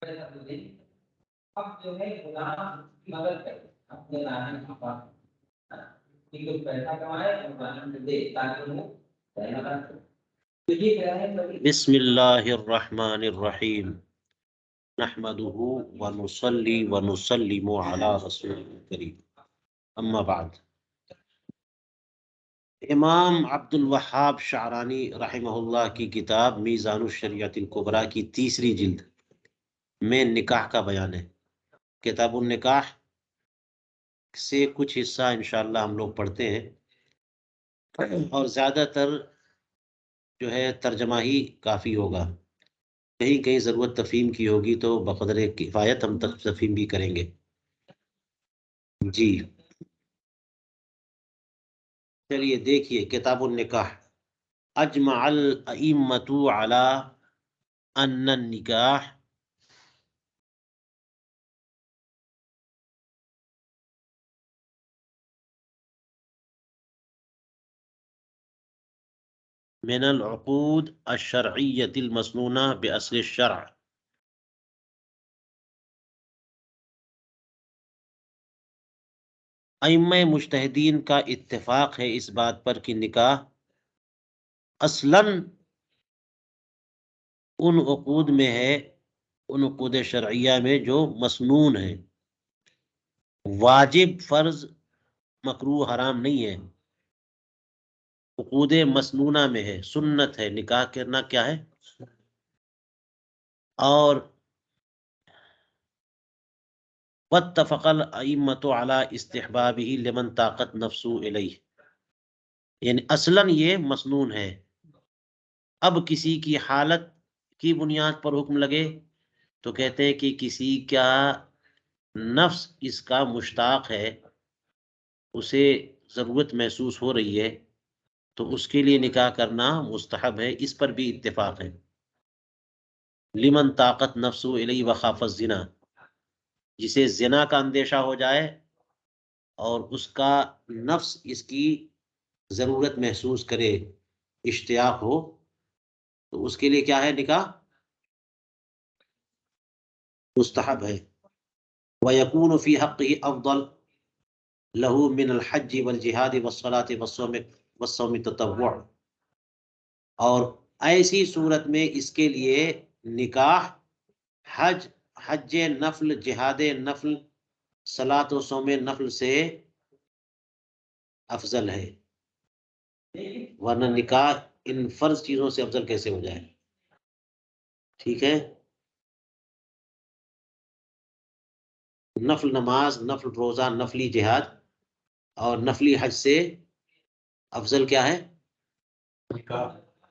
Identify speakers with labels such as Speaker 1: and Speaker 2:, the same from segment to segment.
Speaker 1: اب جو ہے غلام کی مدد کرے اپنے لانے کی بات کہ کچھ پیسہ کمائے اور غلام کو دے تاکہ وہ مدد کرے. تو یہ کیا ہے؟ بسم اللہ الرحمن الرحیم نحمده ونصلي ونسلم على رسول الكريم اما بعد. امام عبد الوہاب شعرانی رحمہ اللہ کی کتاب میزان الشریعت الکبریٰ کی تیسری جلد میں نکاح کا بیان ہے. کتاب النکاح سے کچھ حصہ انشاءاللہ ہم لوگ پڑھتے ہیں اور زیادہ تر جو ہے ترجمہ ہی کافی ہوگا. کہیں کہیں ضرورت تفہیم کی ہوگی تو بقدر کفایت ہم تفہیم بھی کریں گے. جی چلیے دیکھیے کتاب النکاح. اجمع الائمۃ علی ان النکاح من العقود الشرعیۃ المسنونہ باصل الشرع. ائمہ مجتہدین کا اتفاق ہے اس بات پر کہ نکاح اصلاً ان عقود میں ہے، ان عقود شرعیہ میں جو مسنون ہے. واجب فرض مکروہ حرام نہیں ہے، عقود مسنونہ میں ہے، سنت ہے. نکاح کرنا کیا ہے؟ اور واتفق الائمۃ علی استحبابہ لمن طاقت نفسہ الیہ. یعنی اصلاً یہ مسنون ہے، اب کسی کی حالت کی بنیاد پر حکم لگے تو کہتے ہیں کہ کسی کا نفس اس کا مشتاق ہے، اسے ضرورت محسوس ہو رہی ہے تو اس کے لیے نکاح کرنا مستحب ہے. اس پر بھی اتفاق ہے. لمن طاقت نفسہ الیہ وخاف الزنا، جسے زنا کا اندیشہ ہو جائے اور اس کا نفس اس کی ضرورت محسوس کرے، اشتیاق ہو، تو اس کے لیے کیا ہے؟ نکاح مستحب ہے. وَيَكُونُ فِي حَقِّهِ أَفْضَلُ لَهُ مِنَ الْحَجِّ وَالْجِهَادِ وَالصَّلَاةِ وَالصَّوْمِ التَّطَوُّعِ. اور ایسی صورت میں اس کے لیے نکاح حج نفل، جہاد نفل، صلاۃ و صوم نفل سے افضل ہے. ورنہ نکاح ان فرض چیزوں سے افضل کیسے ہو جائے؟ ٹھیک ہے. نفل نماز، نفل روزہ، نفلی جہاد اور نفلی حج سے افضل کیا ہے؟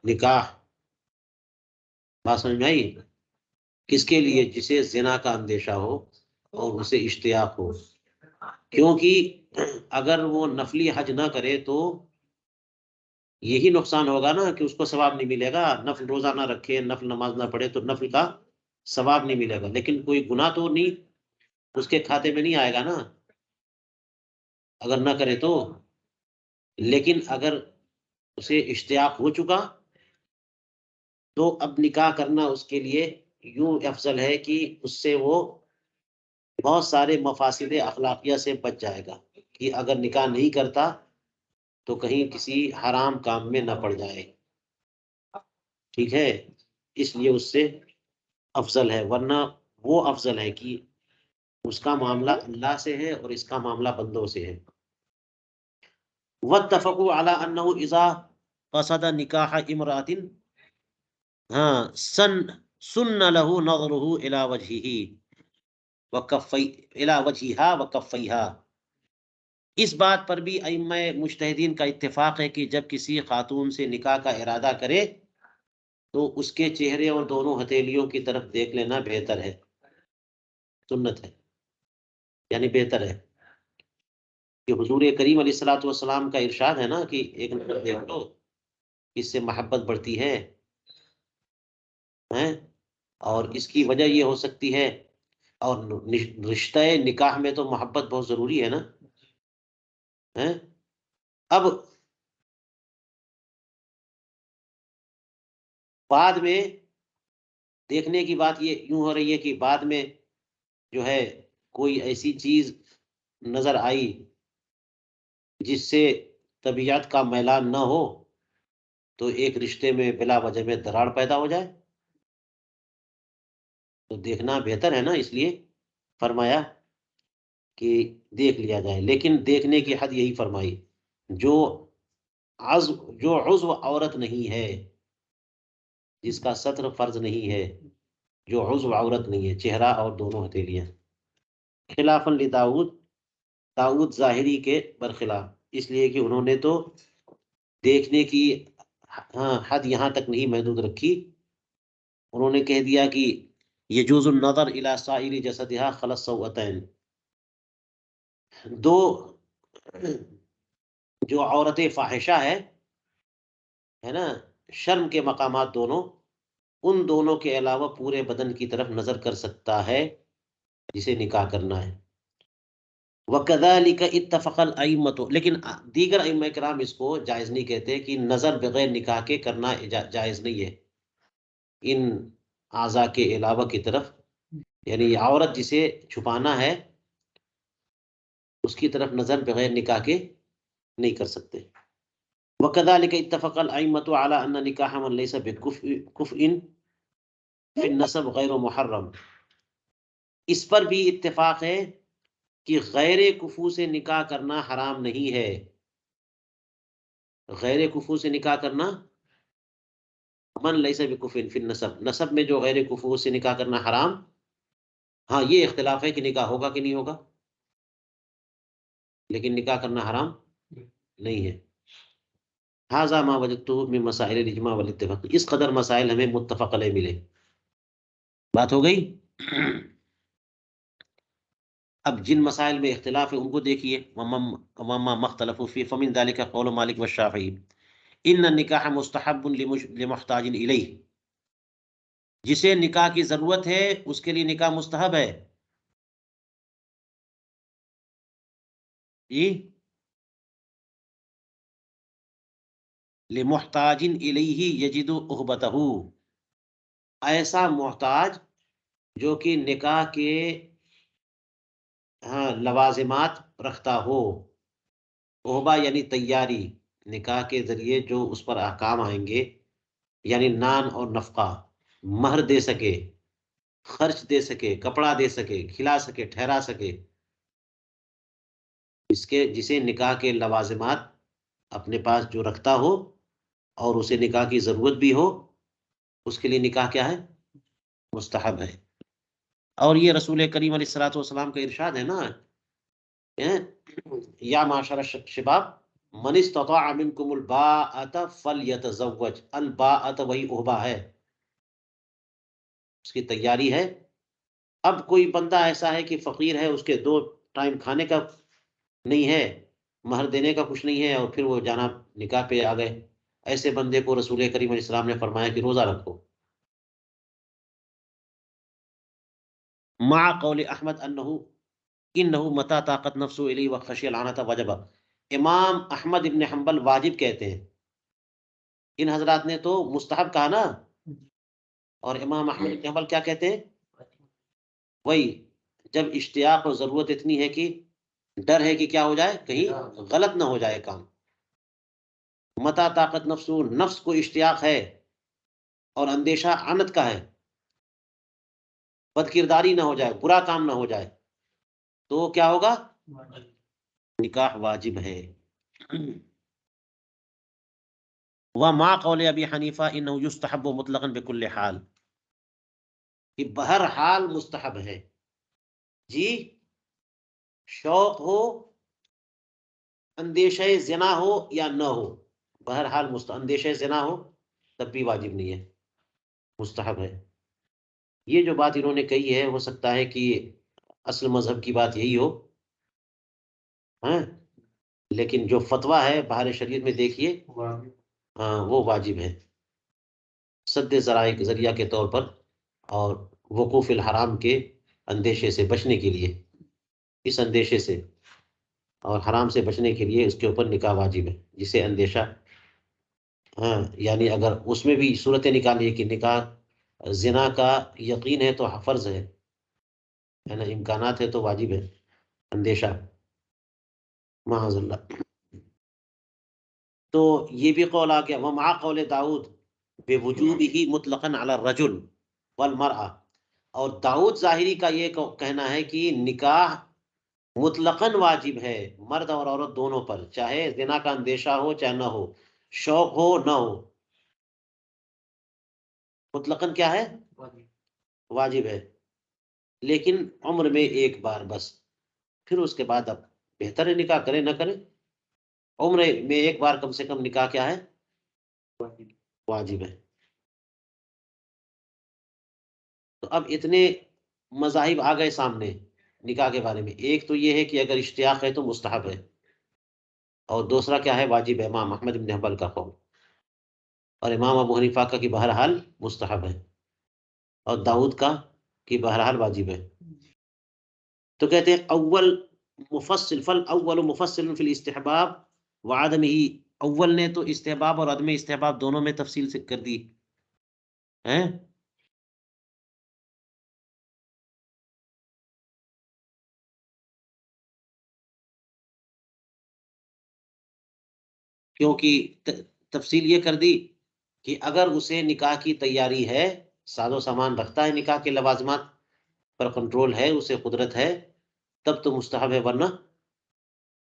Speaker 1: نکاح. بات سمجھ میں آئی؟ کس کے لیے؟ جسے زنا کا اندیشہ ہو اور اسے اشتیاق ہو. کیونکہ اگر وہ نفلی حج نہ کرے تو یہی نقصان ہوگا نا کہ اس کو ثواب نہیں ملے گا. نفل روزہ نہ رکھے، نفل نماز نہ پڑھے تو نفل کا ثواب نہیں ملے گا، لیکن کوئی گناہ تو نہیں اس کے کھاتے میں نہیں آئے گا نا اگر نہ کرے تو. لیکن اگر اسے اشتیاق ہو چکا تو اب نکاح کرنا اس کے لیے یوں افضل ہے کہ اس سے وہ بہت سارے مفاسد اخلاقیہ سے بچ جائے گا کہ اگر نکاح نہیں کرتا تو کہیں کسی حرام کام میں نہ پڑ جائے. ٹھیک ہے، اس لیے اس سے افضل ہے. ورنہ وہ افضل ہے کہ اس کا معاملہ اللہ سے ہے اور اس کا معاملہ بندوں سے ہے. واتفقوا علی انہ اذا قصد نکاح امرأۃ سن له نظره الى وجهها وکفیها. اس بات پر بھی ائمہ مجتہدین کا اتفاق ہے کہ جب کسی خاتون سے نکاح کا ارادہ کرے تو اس کے چہرے اور دونوں ہتھیلیوں کی طرف دیکھ لینا بہتر ہے، سنت ہے، یعنی بہتر ہے. کہ حضور کریم علیہ الصلوۃ والسلام کا ارشاد ہے نا کہ ایک نظر دیکھ لو، اس سے محبت بڑھتی ہے اور اس کی وجہ یہ ہو سکتی ہے. اور رشتہ نکاح میں تو محبت بہت ضروری ہے نا. اب بعد میں دیکھنے کی بات یہ یوں ہو رہی ہے کہ بعد میں جو ہے کوئی ایسی چیز نظر آئی جس سے طبیعت کا میلان نہ ہو تو ایک رشتے میں بلا وجہ میں دراڑ پیدا ہو جائے، تو دیکھنا بہتر ہے نا، اس لیے فرمایا کہ دیکھ لیا جائے، لیکن دیکھنے کی حد یہی فرمائی جو عضو عورت نہیں ہے، جس کا ستر فرض نہیں ہے، جو عضو عورت نہیں ہے، چہرہ اور دونوں ہتھیلیاں، خلافاً لداؤد، داؤد ظاہری کے برخلاف، اس لیے کہ انہوں نے تو دیکھنے کی حد یہاں تک نہیں محدود رکھی، انہوں نے کہہ دیا کہ یجوز النظر الی سائر جسدها خلا السوءتین، دو جو عورت فاحشہ ہے نا، شرم کے مقامات دونوں، ان دونوں کے علاوہ پورے بدن کی طرف نظر کر سکتا ہے جسے نکاح کرنا ہے۔ وَكَذَلِكَ اتَّفَقَ الْأَئِمَّةُ، لیکن دیگر ائمہ کرام اس کو جائز نہیں کہتے کہ نظر بغیر نکاح کے کرنا جائز نہیں ہے ان اعضاء کے علاوہ کی طرف، یعنی عورت جسے چھپانا ہے اس کی طرف نظر بغیر نکاح کے نہیں کر سکتے۔ وَكَذَلِكَ اتَّفَقَ الْأَئِمَّةُ عَلَىٰ أَنَّ نِكَاحَ مَن لَيْسَ بِكُفْءٍ فِي النَّسَبِ غَيْرُ مُحَرَّمٍ، اس پر بھی اتفاق ہے کہ غیر کفو سے نکاح کرنا حرام نہیں ہے، غیر کفو سے نکاح کرنا، من لیس بکفء فی النسب، نسب میں جو غیر کفو سے نکاح کرنا حرام، ہاں یہ اختلاف ہے کہ نکاح ہوگا کہ نہیں ہوگا، لیکن نکاح کرنا حرام نہیں ہے۔ ھذا ما وجدته من مسائل الاجماع والاتفاق، اس قدر مسائل ہمیں متفق علیہ ملے۔ بات ہو گئی؟ اب جن مسائل میں اختلاف ہے ان کو دیکھیے، وَمَا مَخْتَلَفُوا فِيهِ فَمِن ذَلِكَ قَوْلُ مالک والشافعی ان النکاح مستحب لمحتاج الیہ، جسے نکاح کی ضرورت ہے اس کے لیے نکاح مستحب ہے، جی، لمحتاج الیہ یجد احبتہ، ایسا محتاج جو کہ نکاح کے لوازمات رکھتا ہو، احبا یعنی تیاری، نکاح کے ذریعے جو اس پر احکام آئیں گے، یعنی نان اور نفقہ، مہر دے سکے، خرچ دے سکے، کپڑا دے سکے، کھلا سکے، ٹھہرا سکے، اس کے جسے نکاح کے لوازمات اپنے پاس جو رکھتا ہو اور اسے نکاح کی ضرورت بھی ہو، اس کے لیے نکاح کیا ہے؟ مستحب ہے۔ اور یہ رسول کریم علیہ الصلوۃ والسلام کا ارشاد ہے نا، یا معاشر الشباب من استطاع منکم الباءۃ فلیتزوج، الباءۃ وہی احبا ہے، اس کی تیاری ہے۔ اب کوئی بندہ ایسا ہے کہ فقیر ہے، اس کے 2 ٹائم کھانے کا نہیں ہے، مہر دینے کا کچھ نہیں ہے، اور پھر وہ جانا نکاح پہ آ گئے، ایسے بندے کو رسول کریم علیہ السلام نے فرمایا کہ روزہ رکھو۔ مع قول احمد انہ متى طاقت نفس الی وخشی العنت وجب، امام احمد ابن حنبل واجب کہتے ہیں، ان حضرات نے تو مستحب کہا نا، اور امام احمد ابن حنبل کیا کہتے ہیں؟ وہی، جب اشتیاق اور ضرورت اتنی ہے کہ ڈر ہے کہ کیا ہو جائے، کہیں غلط نہ ہو جائے کام، متا طاقت نفس، نفس کو اشتیاق ہے اور اندیشہ عنت کا ہے، بد کرداری نہ ہو جائے، برا کام نہ ہو جائے، تو کیا ہوگا؟ نکاح واجب ہے۔ وما قول ابی حنیفہ انہ یستحب مطلقا بکل حال، کہ بہر حال مستحب ہے، جی، شوق ہو، اندیشہ زنا ہو یا نہ ہو، بہرحال اندیشہ زنا ہو تب بھی واجب نہیں ہے، مستحب ہے۔ یہ جو بات انہوں نے کہی ہے، ہو سکتا ہے کہ اصل مذہب کی بات یہی ہو، ہاں، لیکن جو فتویٰ ہے بہار شریعت میں دیکھیے، ہاں وہ واجب ہے، سد ذریعہ کے طور پر، اور وقوف الحرام کے اندیشے سے بچنے کے لیے، اس اندیشے سے اور حرام سے بچنے کے لیے اس کے اوپر نکاح واجب ہے، جسے اندیشہ، ہاں، یعنی اگر اس میں بھی صورتیں نکالیے کہ نکاح زنا کا یقین ہے تو فرض ہے نا، امکانات ہے تو واجب ہے، اندیشہ معاذ اللہ۔ تو یہ بھی قول آ گیا، ومع قول داؤد بوجوبہ مطلقاً علی الرجل والمرأة، اور داؤد ظاہری کا یہ کہنا ہے کہ نکاح مطلقاً واجب ہے مرد اور عورت دونوں پر، چاہے زنا کا اندیشہ ہو چاہے نہ ہو، شوق ہو نہ ہو، مطلقاً کیا ہے؟ واجب ہے، لیکن عمر میں ایک بار بس، پھر اس کے بعد اب بہتر ہے نکاح کرے نہ کرے، عمر میں ایک بار کم سے کم نکاح کیا ہے؟ واجب ہے۔ تو اب اتنے مذاہب آ گئے سامنے نکاح کے بارے میں، ایک تو یہ ہے کہ اگر اشتیاق ہے تو مستحب ہے، اور دوسرا کیا ہے؟ واجب ہے، امام احمد بن حنبل کا قول، اور امام ابو حنیفہ کا کہ بہرحال مستحب ہے، اور داؤد کا کہ بہرحال واجب ہے۔ تو کہتے ہیں اول مفصل فالاول مفصل فی الاستحباب وعدم ہی، اول نے تو استحباب اور عدم استحباب دونوں میں تفصیل سے کر دی ہیں، کیونکہ تفصیل یہ کر دی کہ اگر اسے نکاح کی تیاری ہے، ساز و سامان رکھتا ہے، نکاح کے لوازمات پر کنٹرول ہے، اسے قدرت ہے، تب تو مستحب ہے، ورنہ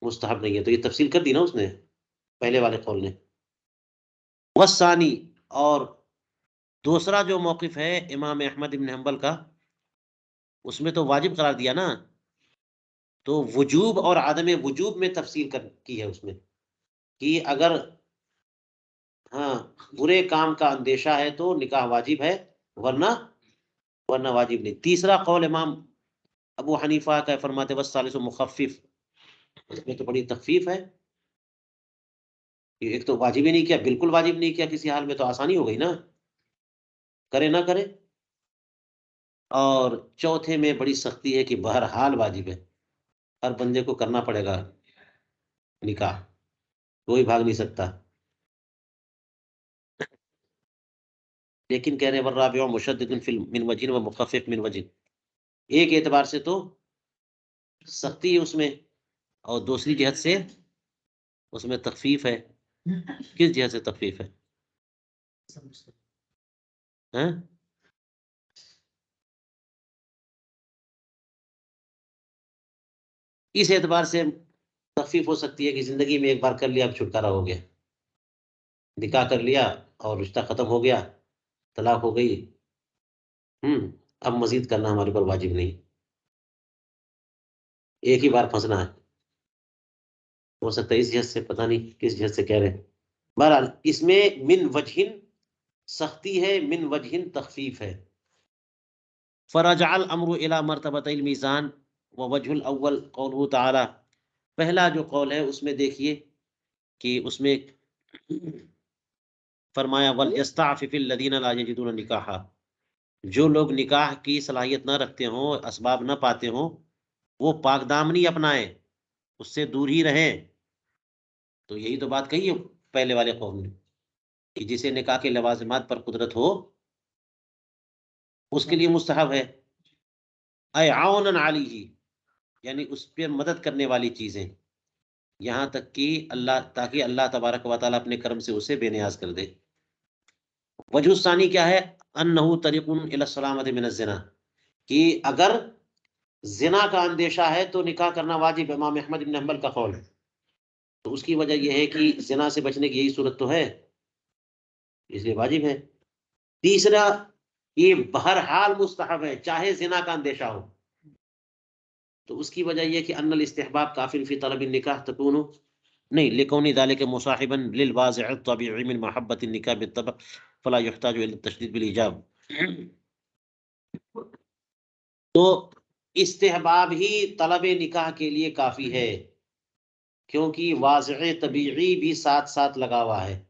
Speaker 1: مستحب نہیں ہے۔ تو یہ تفصیل کر دی نا اس نے پہلے والے قول نے۔ والثانی، اور دوسرا جو موقف ہے امام احمد بن حنبل کا، اس میں تو واجب قرار دیا نا، تو وجوب اور عدم وجوب میں تفصیل کی ہے اس میں، کہ اگر ہاں برے کام کا اندیشہ ہے تو نکاح واجب ہے، ورنہ واجب نہیں۔ تیسرا قول امام ابو حنیفہ کا فرماتے والثالث مخفف، اس میں تو بڑی تخفیف ہے، ایک تو واجب ہی نہیں کیا، بالکل واجب نہیں کیا کسی حال میں، تو آسانی ہو گئی نا، کرے نہ کرے۔ اور چوتھے میں بڑی سختی ہے کہ بہرحال واجب ہے، ہر بندے کو کرنا پڑے گا نکاح، کوئی بھاگ نہیں سکتا۔ لیکن کہہ رہے ہیں والرابع مشدد من وجہ و مخفف من وجہ، ایک اعتبار سے تو سختی ہے اس میں، اور دوسری جہت سے اس میں تخفیف ہے۔ کس جہت سے تخفیف ہے؟ ہاں؟ اس اعتبار سے تخفیف ہو سکتی ہے کہ زندگی میں ایک بار کر لیا، اب چھٹکارا ہو گیا، نکاح کر لیا اور رشتہ ختم ہو گیا، طلاق ہو گئی، اب مزید کرنا ہمارے پر واجب نہیں، ایک ہی بار پھنسنا ہے۔ ہو سکتا ہے اس جہت سے، پتہ نہیں کس جہت سے کہہ رہے ہیں۔ بہرحال اس میں من وجہن سختی ہے، من وجہن تخفیف ہے۔ فرجع الامر الى مرتبۃ المیزان ووجہ الاول قوله تعالی، پہلا جو قول ہے اس میں دیکھیے کہ اس میں فرمایا وَلْيَسْتَعْفِفِ الَّذِينَ لَا يَجِدُونَ نِكَاحًا، جو لوگ نکاح کی صلاحیت نہ رکھتے ہوں، اسباب نہ پاتے ہوں، وہ پاک دامنی اپنائیں، اس سے دور ہی رہیں۔ تو یہی تو بات کہی ہے پہلے والے قوم نے، کہ جسے نکاح کے لوازمات پر قدرت ہو اس کے لیے مستحب ہے، اعاونا علیہ، یعنی اس پہ مدد کرنے والی چیزیں، یہاں تک کہ تاکہ اللہ تبارک و تعالیٰ اپنے کرم سے اسے بے نیاز کر دے۔ وجہ ثانی کیا ہے؟ انہ طریق الی السلامۃ من الزنا، کہ اگر زنا کا اندیشہ ہے تو نکاح کرنا واجب، امام احمد بن حنبل کا قول ہے، تو اس کی وجہ یہ ہے کہ زنا سے بچنے کی یہی صورت تو ہے، اس لیے واجب ہے۔ تیسرا، یہ بہرحال مستحب ہے چاہے زنا کا اندیشہ ہو، تو اس کی وجہ یہ کہ ان الاستحباب کافر فی طلب النکاح تکون نہیں لکون ذلك مصاحبا للواضع الطبيعي من محبت النکاح بالطبع فلا يحتاج الى التشديد بالايجاب، تو استحباب ہی طلب نکاح کے لیے کافی ہے، کیونکہ واضع طبیعی بھی ساتھ ساتھ لگا ہوا ہے،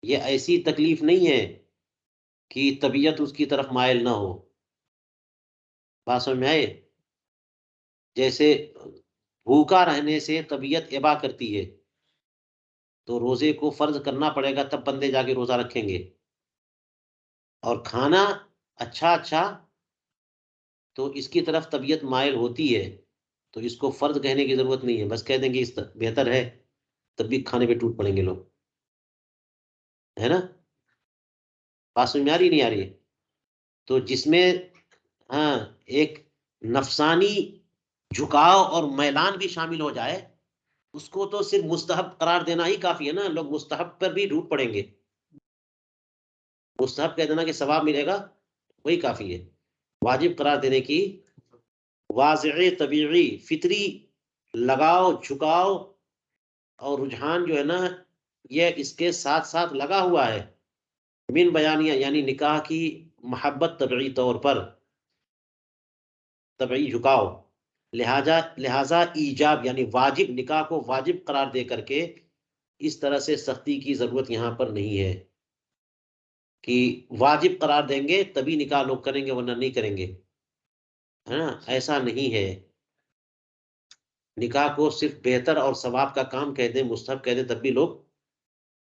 Speaker 1: یہ ایسی تکلیف نہیں ہے کہ طبیعت اس کی طرف مائل نہ ہو، بات سمجھ میں آئے؟ جیسے بھوکا رہنے سے طبیعت ابا کرتی ہے، تو روزے کو فرض کرنا پڑے گا، تب بندے جا کے روزہ رکھیں گے، اور کھانا اچھا اچھا تو اس کی طرف طبیعت مائل ہوتی ہے، تو اس کو فرض کہنے کی ضرورت نہیں ہے، بس کہہ دیں گے اس بہتر ہے، تب بھی کھانے پہ ٹوٹ پڑیں گے لوگ، ہے نا؟ بات سمجھ میں آ رہی نہیں آ رہی ہے؟ تو جس میں ہاں ایک نفسانی جھکاؤ اور میلان بھی شامل ہو جائے، اس کو تو صرف مستحب قرار دینا ہی کافی ہے نا، لوگ مستحب پر بھی ڈوب پڑیں گے، مستحب کہہ دینا کہ ثواب ملے گا وہی کافی ہے، واجب قرار دینے کی واضح طبیعی فطری لگاؤ جھکاؤ اور رجحان جو ہے نا یہ اس کے ساتھ ساتھ لگا ہوا ہے، من بیانیہ یعنی نکاح کی محبت طبعی طور پر، طبعی جھکاؤ، لہذا ایجاب یعنی واجب، نکاح کو واجب قرار دے کر کے اس طرح سے سختی کی ضرورت یہاں پر نہیں ہے کہ واجب قرار دیں گے تبھی نکاح لوگ کریں گے ورنہ نہیں کریں گے، ہے نا؟ ایسا نہیں ہے، نکاح کو صرف بہتر اور ثواب کا کام کہہ دیں، مستحب کہہ دیں، تب بھی لوگ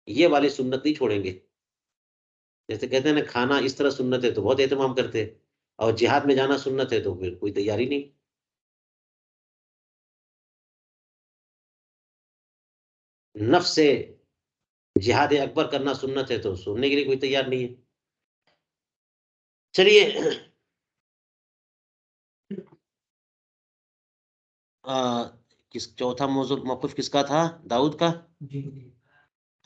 Speaker 1: یہ والی سنت نہیں چھوڑیں گے، جیسے کہتے ہیں نا کھانا اس طرح سنت ہے تو بہت اہتمام کرتے، اور جہاد میں جانا سنت ہے تو پھر کوئی تیاری نہیں، نفس سے جہاد اکبر کرنا سنت ہے تو سننے کے لیے کوئی تیار نہیں ہے۔ چلیے کس چوتھا موضوع موقف کس کا تھا؟ داؤد کا؟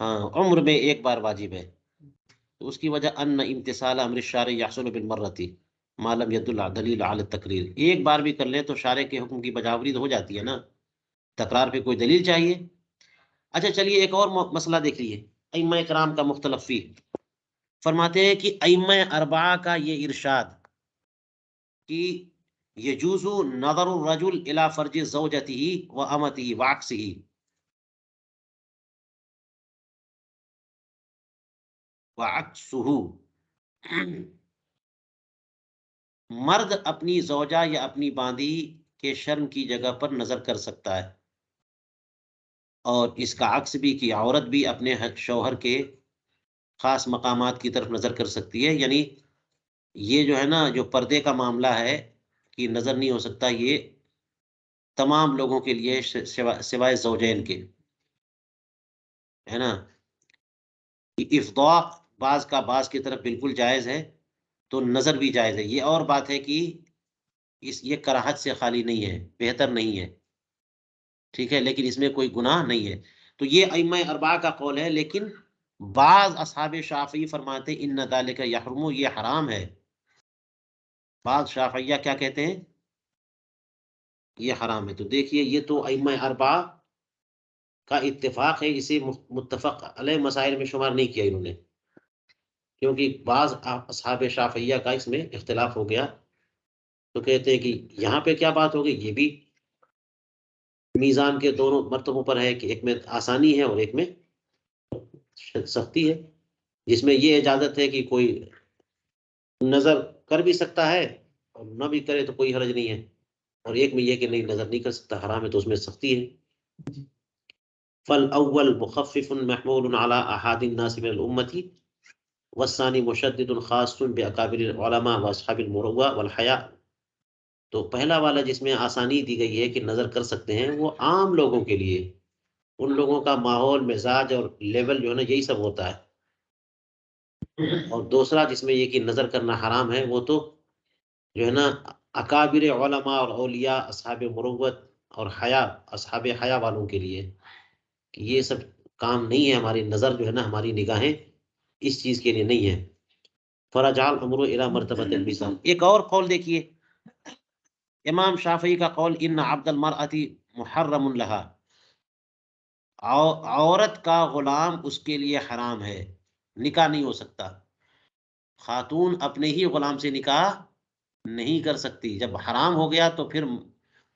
Speaker 1: ہاں، عمر میں ایک بار واجب ہے، تو اس کی وجہ ان امتثال امر الشارع یحصل بالمرتی ما لم يدل دلیل علی التقریر، ایک بار بھی کر لے تو شارع کے حکم کی بجاوری تو ہو جاتی ہے نا، تکرار پہ کوئی دلیل چاہیے۔ اچھا چلیے ایک اور مسئلہ دیکھ لیے، ائمہ کرام کا مختلف فی، فرماتے ہیں کہ ائمہ اربعہ کا یہ ارشاد کہ یجوز نظر الرجل الى فرج زوجته وامته وعکسه، مرد اپنی زوجہ یا اپنی باندی کے شرم کی جگہ پر نظر کر سکتا ہے، اور اس کا عکس بھی کہ عورت بھی اپنے شوہر کے خاص مقامات کی طرف نظر کر سکتی ہے، یعنی یہ جو ہے نا جو پردے کا معاملہ ہے کہ نظر نہیں ہو سکتا، یہ تمام لوگوں کے لیے سوائے زوجین کے، ہے نا؟ افضاء بعض کا بعض کی طرف بالکل جائز ہے، تو نظر بھی جائز ہے، یہ اور بات ہے کہ یہ کراہت سے خالی نہیں ہے، بہتر نہیں ہے، ٹھیک ہے، لیکن اس میں کوئی گناہ نہیں ہے، تو یہ ائمہ اربعہ کا قول ہے، لیکن بعض اصحاب شافعی فرماتے ان ذالک یحرم، یہ حرام ہے، بعض شافعیہ کیا کہتے ہیں؟ یہ حرام ہے، تو دیکھیے یہ تو ائمہ اربعہ کا اتفاق ہے، اسے متفق علیہ مسائل میں شمار نہیں کیا انہوں نے، کیونکہ بعض اصحاب شافعیہ کا اس میں اختلاف ہو گیا، تو کہتے ہیں کہ یہاں پہ کیا بات ہوگی، یہ بھی میزان کے دونوں مرتبوں پر ہے کہ ایک میں آسانی ہے اور ایک میں سختی ہے، جس میں یہ اجازت ہے کہ کوئی نظر کر بھی سکتا ہے اور نہ بھی کرے تو کوئی حرج نہیں ہے، اور ایک میں یہ کہ نہیں نظر نہیں کر سکتا، حرام ہے، تو اس میں سختی ہے۔ فالاول مخفف محمول على احاد الناس من الامه، والثاني مشدد خاص باکابر العلماء واصحاب المروءه والحیاء، تو پہلا والا جس میں آسانی دی گئی ہے کہ نظر کر سکتے ہیں وہ عام لوگوں کے لیے، ان لوگوں کا ماحول مزاج اور لیول جو ہے نا یہی سب ہوتا ہے، اور دوسرا جس میں یہ کہ نظر کرنا حرام ہے وہ تو جو ہے نا اکابر علماء اور اولیاء اصحاب مروت اور حیا اصحاب حیا والوں کے لیے، کہ یہ سب کام نہیں ہے، ہماری نظر جو ہے نا ہماری نگاہیں اس چیز کے لیے نہیں ہے، فرجعل امر الى مرتبۃ المثال۔ ایک اور قول دیکھیے امام شافعی کا قول ان عبد المرأة محرم لها، عورت کا غلام اس کے لیے حرام ہے، نکاح نہیں ہو سکتا، خاتون اپنے ہی غلام سے نکاح نہیں کر سکتی، جب حرام ہو گیا تو پھر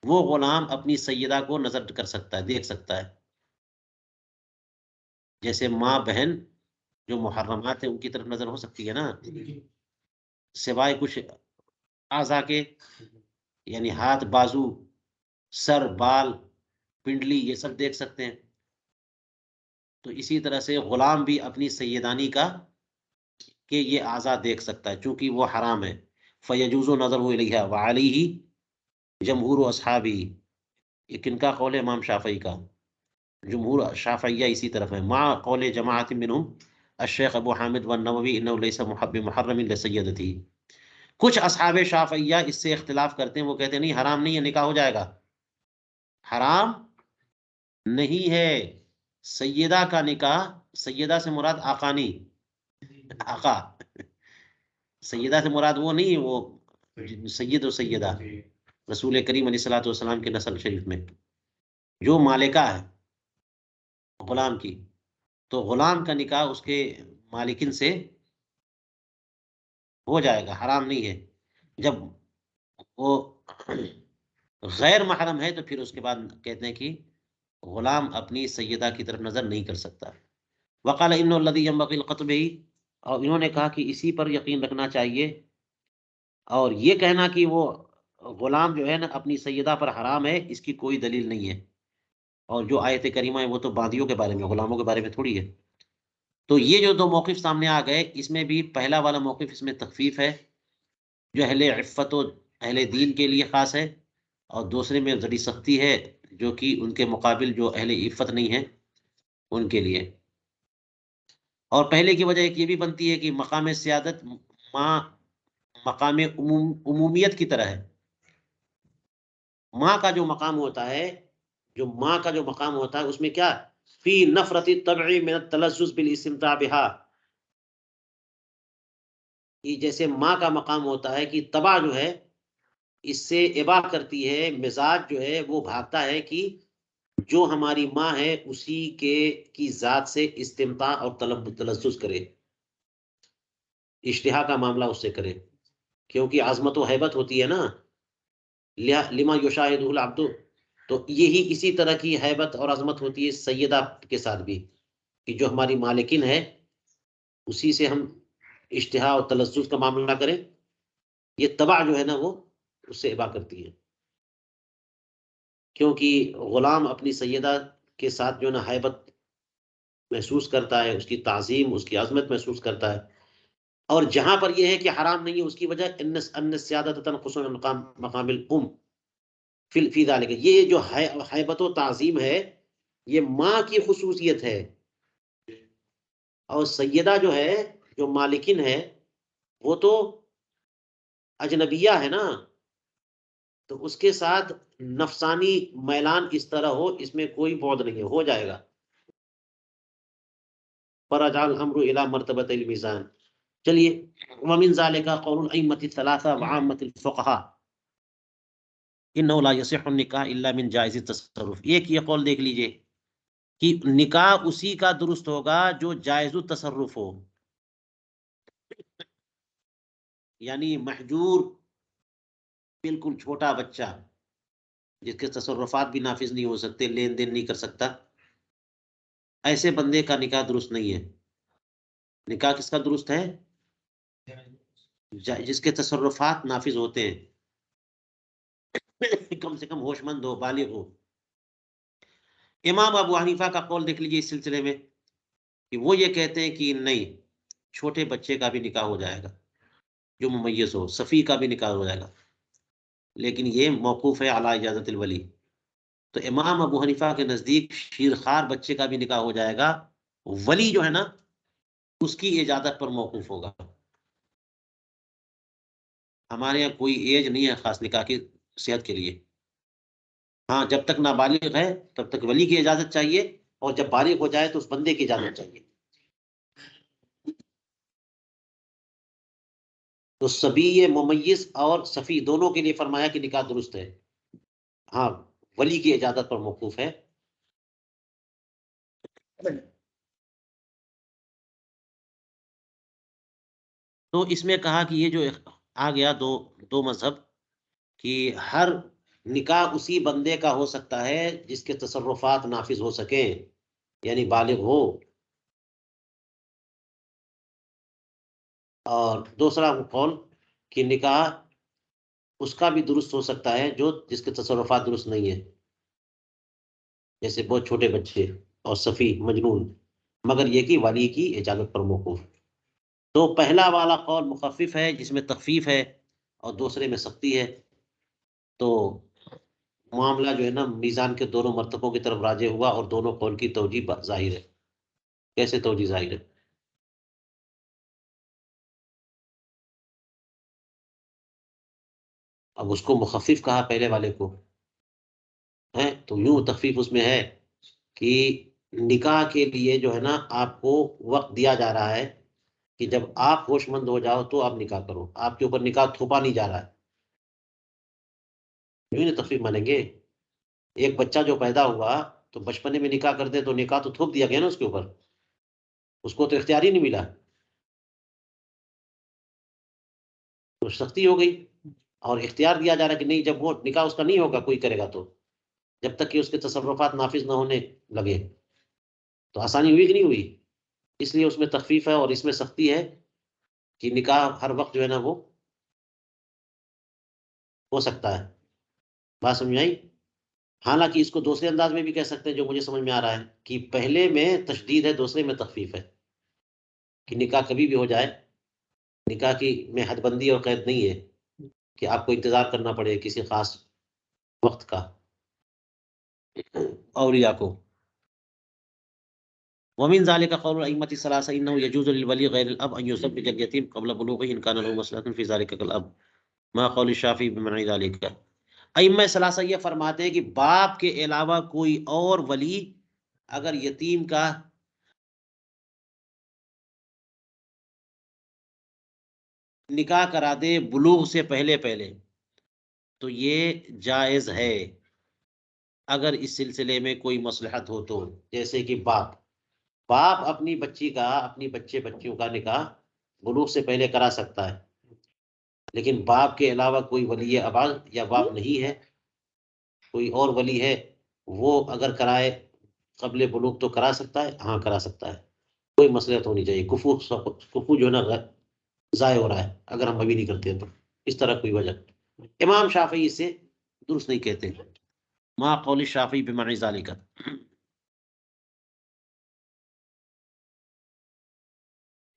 Speaker 1: وہ غلام اپنی سیدہ کو نظر کر سکتا ہے، دیکھ سکتا ہے، جیسے ماں بہن جو محرمات ہیں ان کی طرف نظر ہو سکتی ہے نا، سوائے کچھ اعضاء کے، یعنی ہاتھ بازو سر بال پنڈلی یہ سب دیکھ سکتے ہیں، تو اسی طرح سے غلام بھی اپنی سیدانی کا کہ یہ آزاد دیکھ سکتا ہے چونکہ وہ حرام ہے. فیجوز نظر الیہا وعلیہ جمہور اصحابی. یہ کن کا قول ہے؟ امام شافعی کا. جمہور شافعیہ اسی طرف ہے. مع قول جماعت منہم الشیخ ابو حامد والنووی انہ لیس محرم لسیدتی. کچھ اصحاب شافعیہ اس سے اختلاف کرتے ہیں، وہ کہتے ہیں نہیں حرام نہیں ہے، نکاح ہو جائے گا. حرام نہیں ہے. سیدہ کا نکاح، سیدہ سے مراد آقانی، آقا. سیدہ سے مراد وہ نہیں، وہ سید و سیدہ رسول کریم علیہ الصلوۃ والسلام کے نسل شریف میں جو مالکہ ہے غلام کی، تو غلام کا نکاح اس کے مالکن سے ہو جائے گا، حرام نہیں ہے. جب وہ غیر محرم ہے تو پھر اس کے بعد کہتے ہیں کہ غلام اپنی سیدہ کی طرف نظر نہیں کر سکتا. وقال ان الذی ينبغي القطع به، اور انہوں نے کہا کہ اسی پر یقین رکھنا چاہیے، اور یہ کہنا کہ وہ غلام جو ہے نا اپنی سیدہ پر حرام ہے، اس کی کوئی دلیل نہیں ہے. اور جو آیت کریمہ ہے وہ تو باندیوں کے بارے میں، غلاموں کے بارے میں تھوڑی ہے. تو یہ جو دو موقف سامنے آ گئے، اس میں بھی پہلا والا موقف اس میں تخفیف ہے جو اہل عفت و اہل دین کے لیے خاص ہے، اور دوسرے میں ذری سختی ہے جو کہ ان کے مقابل جو اہل عفت نہیں ہے ان کے لیے. اور پہلے کی وجہ ایک یہ بھی بنتی ہے کہ مقام سیادت مقام عمومیت کی طرح ہے. ماں کا جو مقام ہوتا ہے، جو ماں کا جو مقام ہوتا ہے اس میں کیا فی نفرت الطبع من التلذذ بالاستمتاع بها. یہ جیسے ماں کا مقام ہوتا ہے کہ طبع جو ہے اس سے اباح کرتی ہے، مزاج جو ہے وہ بھاگتا ہے کہ جو ہماری ماں ہے اسی کے کی ذات سے استمتاع اور تلذذ کرے، اشتہا کا معاملہ اس سے کرے، کیونکہ عظمت و ہیبت ہوتی ہے نا لما یشاہدہ العبد. تو یہی اسی طرح کی ہیبت اور عظمت ہوتی ہے سیدہ کے ساتھ بھی، کہ جو ہماری مالکن ہے اسی سے ہم اشتہا اور تلذذ کا معاملہ نہ کریں. یہ طبع جو ہے نا وہ اس سے ابا کرتی ہے، کیونکہ غلام اپنی سیدہ کے ساتھ جو ہے نا ہیبت محسوس کرتا ہے، اس کی تعظیم، اس کی عظمت محسوس کرتا ہے. اور جہاں پر یہ ہے کہ حرام نہیں ہے، اس کی وجہ ان سیادت تنقص مقام الام فی ذالک. یہ جو ہیبت و تعظیم ہے یہ ماں کی خصوصیت ہے، اور سیدہ جو ہے جو مالکن ہے وہ تو اجنبیہ ہے نا، تو اس کے ساتھ نفسانی میلان اس طرح ہو، اس میں کوئی بعد نہیں ہے، ہو جائے گا. فرجع الامر الى مرتبۃ المیزان. چلیے ومن ذلك قول الائمة الثلاثة وعامة الفقهاء انه لا يصح النکاح الا من جائز التصرف. ایک یہ قول دیکھ لیجئے کہ نکاح اسی کا درست ہوگا جو جائز التصرف ہو، یعنی محجور بالکل چھوٹا بچہ جس کے تصرفات بھی نافذ نہیں ہو سکتے، لین دین نہیں کر سکتا، ایسے بندے کا نکاح درست نہیں ہے. نکاح کس کا درست ہے؟ جس کے تصرفات نافذ ہوتے ہیں، کم سے کم ہوش مند ہو، بالغ ہو. امام ابو حنیفہ کا قول دیکھ لیجیے اس سلسلے میں کہ وہ یہ کہتے ہیں کہ نہیں، چھوٹے بچے کا بھی نکاح ہو جائے گا جو ممیز ہو، صفی کا بھی نکاح ہو جائے گا، لیکن یہ موقوف ہے علی اجازت الولی. تو امام ابو حنیفہ کے نزدیک شیرخوار بچے کا بھی نکاح ہو جائے گا، ولی جو ہے نا اس کی اجازت پر موقوف ہوگا. ہمارے یہاں کوئی ایج نہیں ہے خاص نکاح کی صحت کے لیے. ہاں جب تک نابالغ ہے تب تک ولی کی اجازت چاہیے، اور جب بالغ ہو جائے تو اس بندے کی اجازت چاہیے. تو صبی ممیز اور صفی دونوں کے لیے فرمایا کہ نکاح درست ہے، ہاں ولی کی اجازت پر موقوف ہے. تو اس میں کہا کہ یہ جو آ گیا دو مذہب، کہ ہر نکاح اسی بندے کا ہو سکتا ہے جس کے تصرفات نافذ ہو سکیں، یعنی بالغ ہو. اور دوسرا قول کہ نکاح اس کا بھی درست ہو سکتا ہے جو جس کے تصرفات درست نہیں ہے، جیسے بہت چھوٹے بچے اور صفی مجنون، مگر یہ کہ ولی کی اجازت پر موقوف. تو پہلا والا قول مخفف ہے جس میں تخفیف ہے اور دوسرے میں سختی ہے، تو معاملہ جو ہے نا میزان کے دونوں مرتبوں کی طرف راجع ہوا اور دونوں قول کی توجیہ ظاہر ہے۔ کیسے توجیہ ظاہر ہے؟ اب اس کو مخفف کہا پہلے والے کو ہے، تو یوں تخفیف اس میں ہے کہ نکاح کے لیے جو ہے نا آپ کو وقت دیا جا رہا ہے کہ جب آپ ہوش مند ہو جاؤ تو آپ نکاح کرو، آپ کے اوپر نکاح تھوپا نہیں جا رہا ہے، یوں نہیں تخفیف مانیں گے۔ ایک بچہ جو پیدا ہوا تو بچپنے میں نکاح کر دے تو نکاح تو تھوپ دیا گیا نا اس کے اوپر، اس کو تو اختیار ہی نہیں ملا، تو سختی ہو گئی۔ اور اختیار دیا جا رہا ہے کہ نہیں، جب وہ نکاح اس کا نہیں ہوگا کوئی کرے گا تو، جب تک کہ اس کے تصرفات نافذ نہ ہونے لگے، تو آسانی ہوئی کہ نہیں ہوئی؟ اس لیے اس میں تخفیف ہے اور اس میں سختی ہے کہ نکاح ہر وقت جو ہے نا وہ ہو سکتا ہے۔ بات سمجھ آئی؟ حالانکہ اس کو دوسرے انداز میں بھی کہہ سکتے ہیں جو مجھے سمجھ میں آ رہا ہے، کہ پہلے میں تشدید ہے، دوسرے میں تخفیف ہے، کہ نکاح کبھی بھی ہو جائے، نکاح کی میں حد بندی اور قید نہیں ہے کہ آپ کو انتظار کرنا پڑے کسی خاص وقت کا اولیاء کو۔ ومن ذلك قول الائمة الثلاثة انه يجوز للولي غير الاب ان يزوج اليتيم قبل بلوغه ان كان له مصلحة في ذلك كالاب، ما قول الشافعي بمنع ذلك۔ ائمہ ثلاثہ یہ فرماتے ہیں کہ باپ کے علاوہ کوئی اور ولی اگر یتیم کا نکاح کرا دے بلوغ سے پہلے پہلے تو یہ جائز ہے اگر اس سلسلے میں کوئی مصلحت ہو تو، جیسے کہ باپ اپنی بچی کا، اپنی بچیوں کا نکاح بلوغ سے پہلے کرا سکتا ہے، لیکن باپ کے علاوہ کوئی ولی ابد یا باپ نہیں ہے، کوئی اور ولی ہے، وہ اگر کرائے قبل بلوغ تو کرا سکتا ہے، ہاں کرا سکتا ہے، کوئی مصلحت ہونی چاہیے، کفو جو ہے نا ضائع ہو رہا ہے اگر ہم ابھی نہیں کرتے تو، اس طرح کوئی وجہ۔ امام شافعی اسے درست نہیں کہتے، ما قول الشافعی بمنع ذالک۔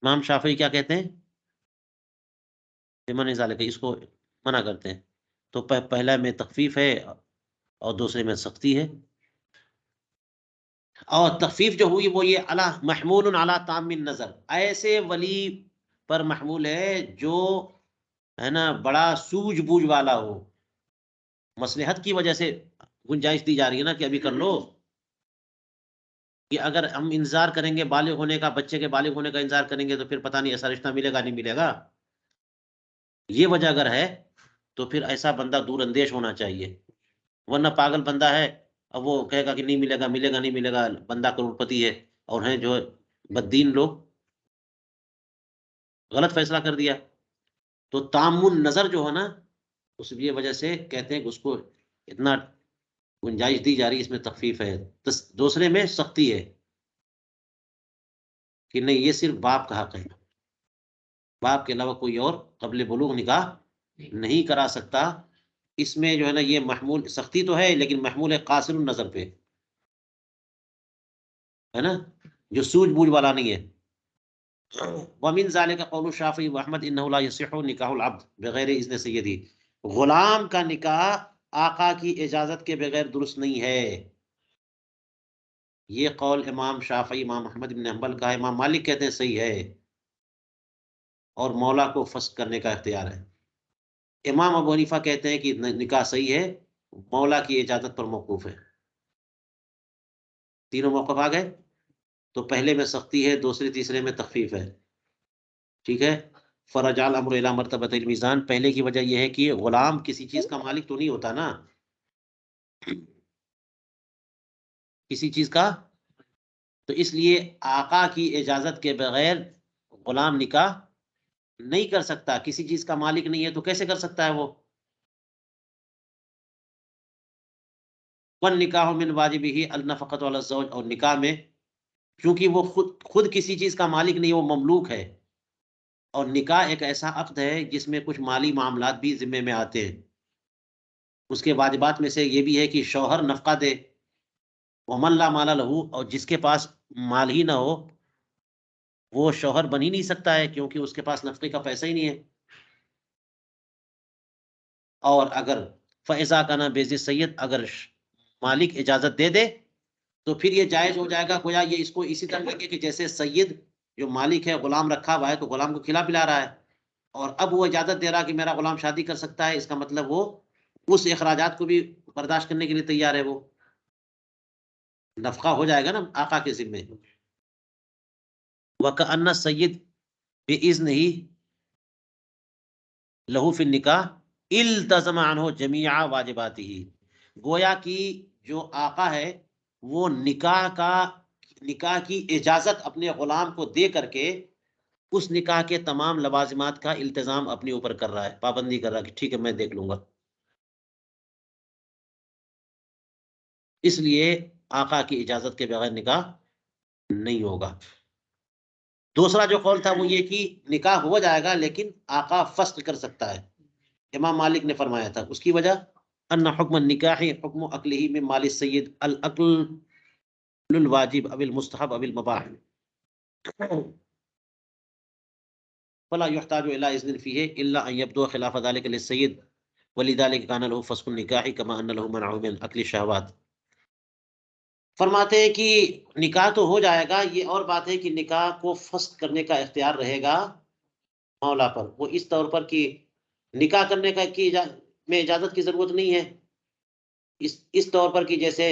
Speaker 1: امام شافعی کیا کہتے ہیں؟ بمنع ذالک، اس کو منع کرتے ہیں۔ تو پہلا میں تخفیف ہے اور دوسرے میں سختی ہے، اور تخفیف جو ہوئی وہ یہ محمول علی تام النظر، ایسے ولی پر محمول ہے جو ہے نا بڑا سوجھ بوجھ والا ہو، مصلحت کی وجہ سے گنجائش دی جا رہی ہے نا کہ ابھی کر لو، کہ اگر ہم انتظار کریں گے بالغ ہونے کا، بچے کے بالغ ہونے کا انتظار کریں گے تو پھر پتہ نہیں ایسا رشتہ ملے گا نہیں ملے گا، یہ وجہ اگر ہے تو پھر ایسا بندہ دور اندیش ہونا چاہیے، ورنہ پاگل بندہ ہے اب وہ کہے گا کہ نہیں ملے گا ملے گا نہیں ملے گا، بندہ کروڑپتی ہے اور ہیں جو بددین لوگ، غلط فیصلہ کر دیا۔ تو تامن نظر جو ہے نا اس یہ وجہ سے کہتے ہیں کہ اس کو اتنا گنجائش دی جا رہی ہے، اس میں تخفیف ہے، دوسرے میں سختی ہے کہ نہیں یہ صرف باپ کا حق ہے، باپ کے علاوہ کوئی اور قبل بلوغ نکاح نہیں کرا سکتا۔ اس میں جو ہے نا یہ محمول سختی تو ہے لیکن محمول ہے قاصر النظر پہ، ہے نا، جو سوجھ بوجھ والا نہیں ہے۔ ومن ذلك قول الشافعي واحمد انه لا يصح نکاح العبد بغیر اذن سیدی، غلام کا نکاح آقا کی اجازت کے بغیر درست نہیں ہے، یہ قول امام شافعی، امام احمد بن حنبل کا ہے، امام مالک کہتے ہیں صحیح ہے اور مولا کو فسخ کرنے کا اختیار ہے، امام ابو حنیفہ کہتے ہیں کہ نکاح صحیح ہے، مولا کی اجازت پر موقوف ہے۔ تینوں موقف آ گئے، تو پہلے میں سختی ہے، دوسرے تیسرے میں تخفیف ہے، ٹھیک ہے۔ فرجع الامر الی مرتبۃ المیزان، پہلے کی وجہ یہ ہے کہ غلام کسی چیز کا مالک تو نہیں ہوتا نا، کسی چیز کا، تو اس لیے آقا کی اجازت کے بغیر غلام نکاح نہیں کر سکتا، کسی چیز کا مالک نہیں ہے تو کیسے کر سکتا ہے وہ؟ والنکاح من واجبہ النفقۃ علی الزوج، اور نکاح میں چونکہ وہ خود کسی چیز کا مالک نہیں، وہ مملوک ہے، اور نکاح ایک ایسا عقد ہے جس میں کچھ مالی معاملات بھی ذمے میں آتے ہیں، اس کے واجبات میں سے یہ بھی ہے کہ شوہر نفقہ دے، ومن لا مال لہ، اور جس کے پاس مال ہی نہ ہو وہ شوہر بن ہی نہیں سکتا ہے کیونکہ اس کے پاس نفقے کا پیسہ ہی نہیں ہے. اور اگر فیضا کا نا بیز سید، اگر مالک اجازت دے دے تو پھر یہ جائز ہو جائے گا. گویا یہ اس کو اسی طرح لگے کہ جیسے سید جو مالک ہے غلام رکھا ہوا ہے تو غلام کو کھلا پلا رہا ہے، اور اب وہ اجازت دے رہا کہ میرا غلام شادی کر سکتا ہے، اس کا مطلب وہ اس اخراجات کو بھی برداشت کرنے کے لیے تیار ہے. وہ نفقہ ہو جائے گا نا آقا کے ذمے. وَكَأَنَّ السَّيِّدَ بِإِذْنِهِ لہو فی النکاح التزم عنہ جمیع واجباتہ. گویا کہ جو آقا ہے وہ نکاح کی اجازت اپنے غلام کو دے کر کے اس نکاح کے تمام لوازمات کا التزام اپنے اوپر کر رہا ہے، پابندی کر رہا ہے کہ ٹھیک ہے میں دیکھ لوں گا. اس لیے آقا کی اجازت کے بغیر نکاح نہیں ہوگا. دوسرا جو قول تھا وہ یہ کہ نکاح ہو جائے گا لیکن آقا فسخ کر سکتا ہے. امام مالک نے فرمایا تھا اس کی وجہ ان حکم النکاح حکم عقلہ من مال السید العقل الواجب او المستحب او المباح فلا يحتاج الى اذن فيه الا ان يبدو خلاف ذلك للسید ولذلك كان له فسخ النکاح كما ان له منع من اكل الشهوات. فرماتے ہیں کہ نکاح تو ہو جائے گا، یہ اور بات ہے کہ نکاح کو فسخ کرنے کا اختیار رہے گا مولا پر. وہ اس طور پر کہ نکاح کرنے کا میں اجازت کی ضرورت نہیں ہے، اس طور پر کہ جیسے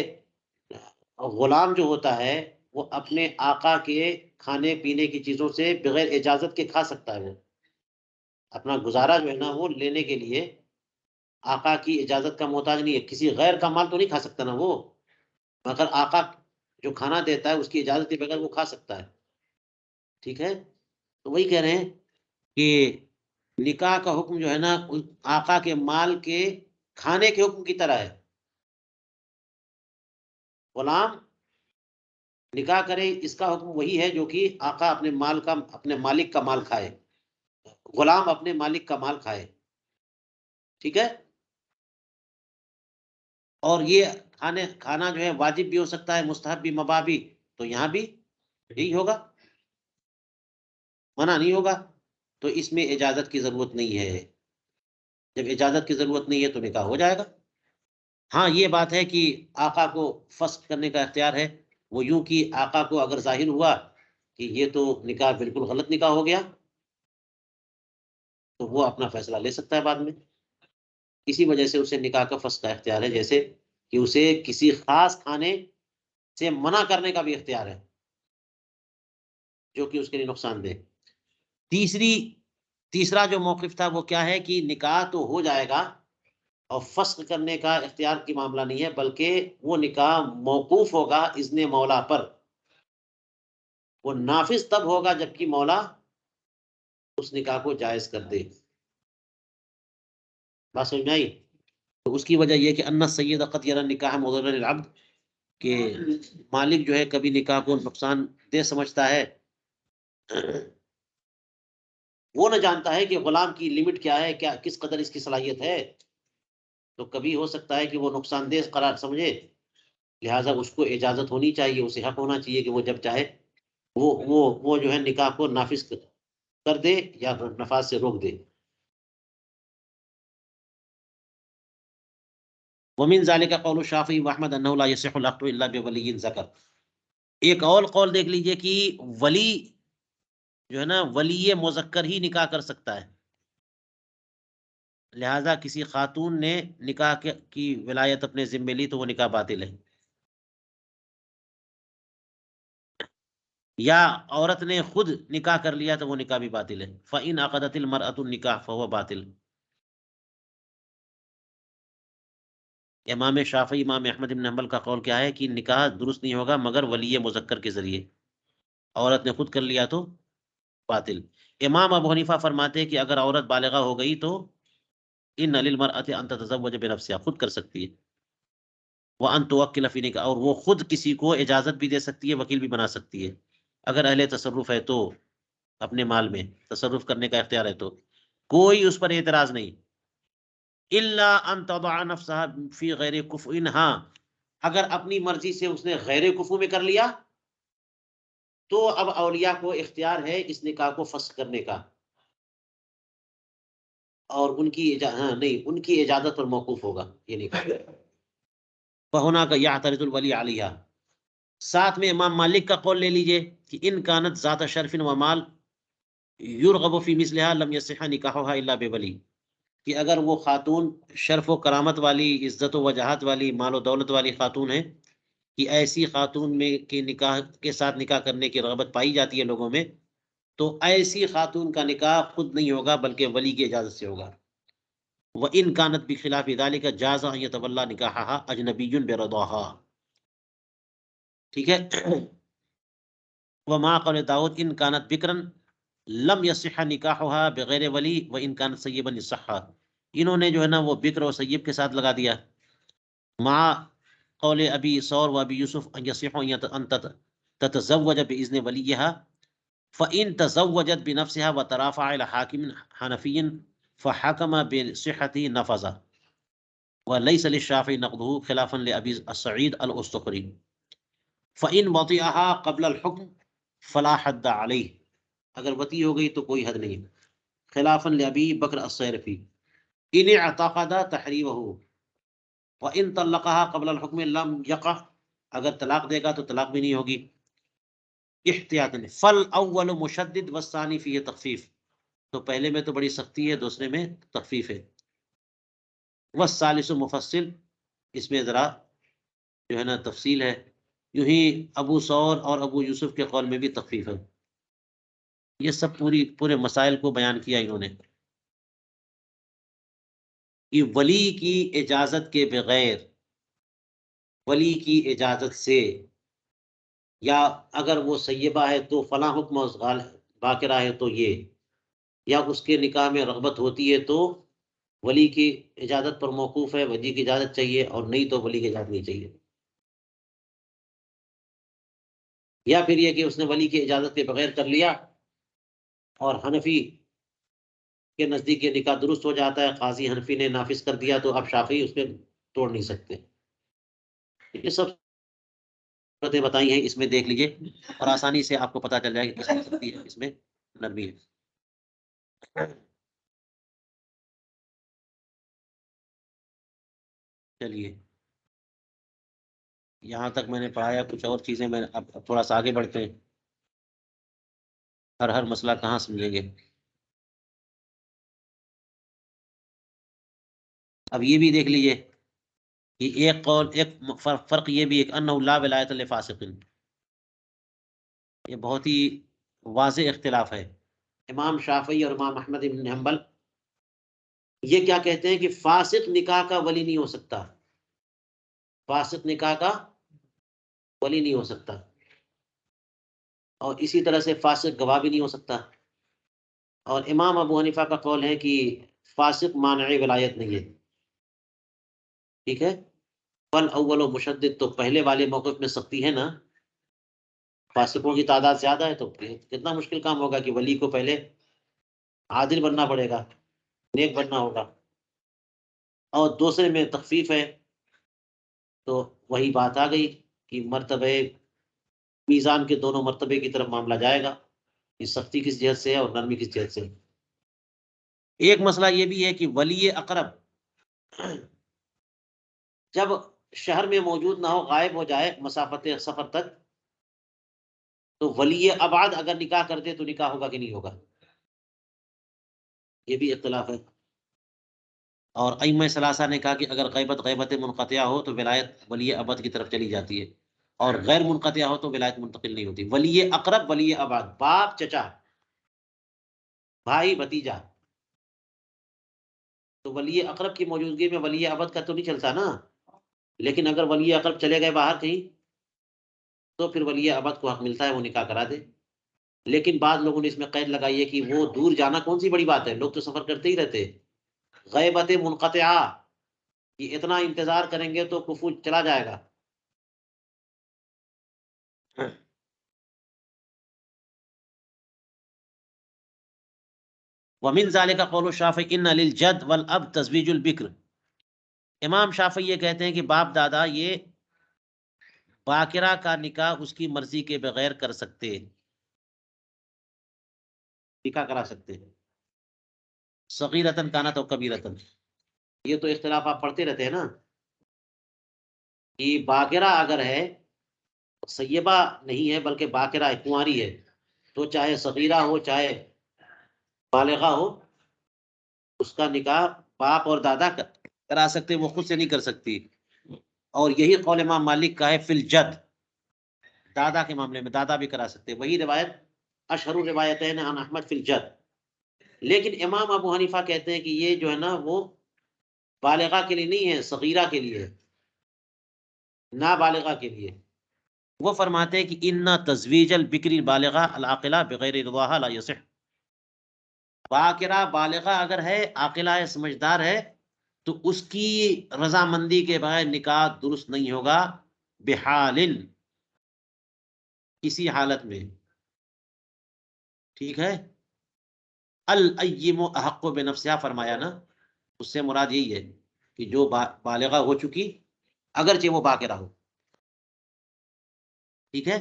Speaker 1: غلام جو ہوتا ہے وہ اپنے آقا کے کھانے پینے کی چیزوں سے بغیر اجازت کے کھا سکتا ہے. وہ اپنا گزارا جو ہے نا وہ لینے کے لیے آقا کی اجازت کا محتاج نہیں ہے. کسی غیر کا مال تو نہیں کھا سکتا نا وہ، مگر آقا جو کھانا دیتا ہے اس کی اجازت کے بغیر وہ کھا سکتا ہے. ٹھیک ہے، تو وہی کہہ رہے ہیں کہ نکاح کا حکم جو ہے نا آقا کے مال کے کھانے کے حکم کی طرح ہے. غلام نکاح کرے اس کا حکم وہی ہے جو کہ آقا اپنے مالک کا مال کھائے، غلام اپنے مالک کا مال کھائے. ٹھیک ہے، اور یہ کھانا جو ہے واجب بھی ہو سکتا ہے، مستحب بھی، مباح بھی. تو یہاں بھی یہی ہوگا، منع نہیں ہوگا. تو اس میں اجازت کی ضرورت نہیں ہے. جب اجازت کی ضرورت نہیں ہے تو نکاح ہو جائے گا. ہاں یہ بات ہے کہ آقا کو فسخ کرنے کا اختیار ہے. وہ یوں کہ آقا کو اگر ظاہر ہوا کہ یہ تو نکاح بالکل غلط نکاح ہو گیا تو وہ اپنا فیصلہ لے سکتا ہے بعد میں. اسی وجہ سے اسے نکاح کا فسخ کا اختیار ہے، جیسے کہ اسے کسی خاص کھانے سے منع کرنے کا بھی اختیار ہے جو کہ اس کے لیے نقصان دہ. تیسرا جو موقف تھا وہ کیا ہے کہ نکاح تو ہو جائے گا اور فسخ کرنے کا اختیار کی معاملہ نہیں ہے، بلکہ وہ نکاح موقوف ہوگا اذن مولا پر. وہ نافذ تب ہوگا جبکہ مولا اس نکاح کو جائز کر دے. بات سمجھ میں آئی؟ تو اس کی وجہ یہ کہ ان السید قد یری النکاح مضرا للعبد، کہ مالک جو ہے کبھی نکاح کو نقصان دہ سمجھتا ہے. وہ نہ جانتا ہے کہ غلام کی لمٹ کیا ہے، کیا کس قدر اس کی صلاحیت ہے. تو کبھی ہو سکتا ہے کہ وہ نقصان دہ قرار سمجھے، لہٰذا اس کو اجازت ہونی چاہیے، اسے حق ہونا چاہیے کہ وہ جب چاہے وہ جو ہے نکاح کو نافذ کر دے یا نفاذ سے روک دے. ومن ذلك قول الشافعی واحمد انه لا يصح العقد الا بولی ذکر. ایک اور قول دیکھ لیجئے کہ ولی جو ہے نا ولی مذکر ہی نکاح کر سکتا ہے، لہذا کسی خاتون نے نکاح کی ولایت اپنے ذمے لی تو وہ نکاح باطل ہے. یا عورت نے خود نکاح کر لیا تو وہ نکاح بھی باطل ہے. فإن عقدت المرأة النکاح فهو باطل. امام شافعی امام احمد بن حنبل کا قول کیا ہے کہ نکاح درست نہیں ہوگا مگر ولی مذکر کے ذریعے. عورت نے خود کر لیا تو باطل. امام ابو حنیفہ فرماتے ہیں کہ اگر عورت بالغہ ہو گئی تو ان للمرأة ان تتزوج بنفسها، خود کر سکتی ہے. وان توکل فی نکاح، اور وہ خود کسی کو اجازت بھی دے سکتی ہے، وکیل بھی بنا سکتی ہے اگر اہل تصرف ہے تو، اپنے مال میں تصرف کرنے کا اختیار ہے تو کوئی اس پر اعتراض نہیں. الا ان تضع نفسها فی غیر کفء، ہاں اگر اپنی مرضی سے اس نے غیر کفو میں کر لیا تو اب اولیاء کو اختیار ہے اس نکاح کو فسخ کرنے کا، اور ان کی ہاں نہیں، ان کی اجازت پر موقوف ہوگا یہ نکاح۔ فہنا کا یعترض الولی علیہ۔ ساتھ میں امام مالک کا قول لے لیجئے کہ ان کانت ذات شرف و مال یرغب فی مثلها لم یصح نکاحها الا بولی، کہ اگر وہ خاتون شرف و کرامت والی، عزت و وجاہت والی، مال و دولت والی خاتون ہے، کہ ایسی خاتون میں کے نکاح کے ساتھ نکاح کرنے کی رغبت پائی جاتی ہے لوگوں میں، تو ایسی خاتون کا نکاح خود نہیں ہوگا بلکہ ولی کی اجازت سے ہوگا۔ وَإِن كَانَتْ بِخِلَافِ ذَلِكَ جَازَ أَن يَتَوَلَّى نِكَاحَهَا أَجْنَبِيٌّ بِرَضَاهَا۔ ٹھیک ہے۔ وَمَا قَوْلِ داؤد إِن كَانَتْ بِكْرًا لَمْ يَصِحَّ نِكَاحُهَا بِغَيْرِ وَلِي وَإِن كَانَتْ سَيِّبًا صَحَّ۔ انہوں نے جو ہے نا وہ بکر و سیب کے ساتھ لگا دیا۔ مع قول ابی ثور و ابی یوسف ان يصح ان تتزوج باذن وليها فان تزوجت بنفسها وترافع الى حاكم حنفي فحكم بصحته نفذ وليس للشافعي نقضه خلافا لابي السعيد الاسطقري فان وطئها قبل الحكم فلا حد عليه، اگر وطی ہو گئی تو کوئی حد نہیں، خلافا لابی بکر الصیرفی ان اعتقد تحریمه وان طلقها قبل الحكم لم يقع، اگر طلاق دے گا تو طلاق بھی نہیں ہوگی۔ احتیاط فل اول مشدد والثانی فیہ تخفیف، تو پہلے میں تو بڑی سختی ہے، دوسرے میں تخفیف ہے۔ والثالث مفصل، اس میں ذرا جو ہے نا تفصیل ہے، یوں ہی ابو ثور اور ابو یوسف کے قول میں بھی تخفیف ہے۔ یہ سب پورے مسائل کو بیان کیا انہوں نے کہ ولی کی اجازت کے بغیر، ولی کی اجازت سے، یا اگر وہ سیبہ ہے تو فلاں حکم باقرہ ہے تو یہ، یا اس کے نکاح میں رغبت ہوتی ہے تو ولی کی اجازت پر موقوف ہے، ولی کی اجازت چاہیے، اور نہیں تو ولی کی اجازت نہیں چاہیے۔ یا پھر یہ کہ اس نے ولی کی اجازت کے بغیر کر لیا اور حنفی کے نزدیک یہ نکاح درست ہو جاتا ہے، قاضی حنفی نے نافذ کر دیا، تو اب شافعی اس پہ توڑ نہیں سکتے۔ یہ سب باتیں بتائی ہیں، اس میں دیکھ لیجئے اور آسانی سے آپ کو پتہ چل جائے کہ کس میں سختی ہے، اس میں نرمی ہے۔ چلیے یہاں تک میں نے پڑھایا، کچھ اور چیزیں میں اب تھوڑا سا آگے بڑھتے ہیں، ہر مسئلہ کہاں سمجھیں گے۔ اب یہ بھی دیکھ لیجئے کہ ایک قول، ایک فرق یہ بھی ایک انہ لا ولایت لفاسق، یہ بہت ہی واضح اختلاف ہے۔ امام شافعی اور امام احمد بن حنبل یہ کیا کہتے ہیں کہ فاسق نکاح کا ولی نہیں ہو سکتا، فاسق نکاح کا ولی نہیں ہو سکتا، اور اسی طرح سے فاسق گواہ بھی نہیں ہو سکتا۔ اور امام ابو حنیفہ کا قول ہے کہ فاسق مانع ولایت نہیں ہے۔ ٹھیک ہے، فل اول و مشدد، تو پہلے والے موقف میں سختی ہے نا، فاسقوں کی تعداد زیادہ ہے تو کتنا مشکل کام ہوگا کہ ولی کو پہلے عادل بننا پڑے گا، نیک بننا ہوگا، اور دوسرے میں تخفیف ہے، تو وہی بات آ گئی کہ مرتبہ میزان کے دونوں مرتبے کی طرف معاملہ جائے گا، کہ سختی کس جہت سے ہے اور نرمی کس جہت سے ہے۔ ایک مسئلہ یہ بھی ہے کہ ولی اقرب جب شہر میں موجود نہ ہو، غائب ہو جائے مسافت سفر تک، تو ولی ابعد اگر نکاح کر دے تو نکاح ہوگا کہ نہیں ہوگا، یہ بھی اختلاف ہے۔ اور ائمہ ثلاثہ نے کہا کہ اگر غیبت منقطع ہو تو ولایت ولی ابد کی طرف چلی جاتی ہے، اور غیر منقطع ہو تو ولایت منتقل نہیں ہوتی۔ ولی اقرب، ولی ابعد، باپ چچا، بھائی بھتیجا، تو ولی اقرب کی موجودگی میں ولی ابد کا تو نہیں چلتا نا، لیکن اگر ولی اقرب چلے گئے باہر کہیں تو پھر ولی ابد کو حق ملتا ہے وہ نکاح کرا دے۔ لیکن بعض لوگوں نے اس میں قید لگائی ہے کہ وہ دور جانا کون سی بڑی بات ہے، لوگ تو سفر کرتے ہی رہتے، غیبت منقطعہ، یہ اتنا انتظار کریں گے تو کفو چلا جائے گا۔ ومن ذلك قول الشافعی ان للجد والاب تزویج البکر، امام شافعی یہ کہتے ہیں کہ باپ دادا یہ باکرہ کا نکاح اس کی مرضی کے بغیر کر سکتے، نکاح کرا سکتے ہیں، صغیرتن کانت اور کبیرتن. یہ تو اختلاف آپ پڑھتے رہتے ہیں نا، کہ باقرہ اگر ہے، سیبہ نہیں ہے بلکہ باقرہ ہے، کنواری ہے، تو چاہے صغیرہ ہو چاہے بالغہ ہو، اس کا نکاح باپ اور دادا کرا سکتے، وہ خود سے نہیں کر سکتی. اور یہی قول امام مالک کا ہے فی الجد، دادا کے معاملے میں دادا بھی کرا سکتے، وہی روایت اشہر روایتین عن احمد فی الجد. لیکن امام ابو حنیفہ کہتے ہیں کہ یہ جو ہے نا وہ بالغہ کے لیے نہیں ہے، صغیرہ کے لیے، نابالغہ کے لیے. وہ فرماتے ہیں کہ ان تزویج البکری بالغہ العاقلہ بغیر رضاها لا یصح. باقرہ بالغہ اگر ہے، عاقلہ ہے، سمجھدار ہے، تو اس کی رضامندی کے بغیر نکاح درست نہیں ہوگا، بحال، کسی حالت میں. ٹھیک ہے. الایم احق بنفسها فرمایا نا، اس سے مراد یہی ہے کہ جو بالغہ ہو چکی اگرچہ وہ باقرہ ہو. ٹھیک ہے.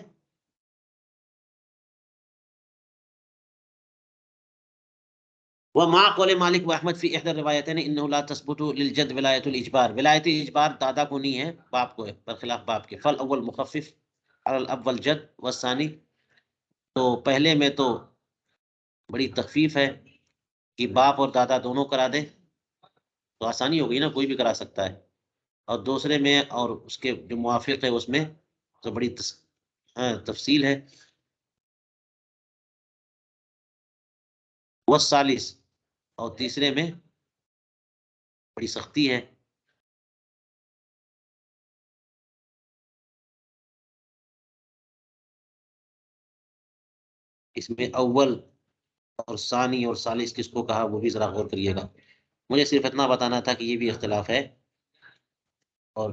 Speaker 1: ومع قول مالک و احمد فی احدى الروایتین انه لا تثبت للجد ولایت الاجبار. ولایت اجبار دادا کو نہیں ہے، باپ کو ہے، برخلاف باپ کے. فالاول مخفف على الاب والجد والثانی، تو پہلے میں تو بڑی تخفیف ہے کہ باپ اور دادا دونوں کرا دے، تو آسانی ہو گئی نا، کوئی بھی کرا سکتا ہے. اور دوسرے میں اور اس کے جو موافق ہے اس میں تو بڑی تفصیل ہے. والثالث، اور تیسرے میں بڑی سختی ہے. اس میں اول اور ثانی اور ثالث کس کو کہا وہ بھی ذرا غور کریے گا. مجھے صرف اتنا بتانا تھا کہ یہ بھی اختلاف ہے، اور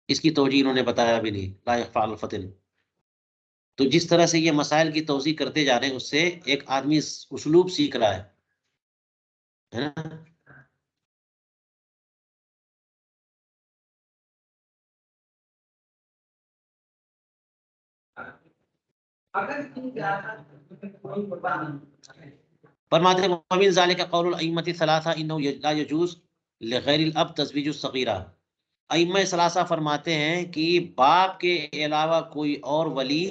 Speaker 1: اس کی توجیہ انہوں نے بتایا بھی نہیں، لا يخفى على الفطن. تو جس طرح سے یہ مسائل کی توضیح کرتے جا رہے ہیں، اس سے ایک آدمی اسلوب سیکھ رہا ہے نا. فرماتے ہیں ومن ذلك قول الائمة الثلاثة انه لا يجوز لغیر الاب تزویج الصغیرہ. ائمہ ثلاثہ فرماتے ہیں کہ باپ کے علاوہ کوئی اور ولی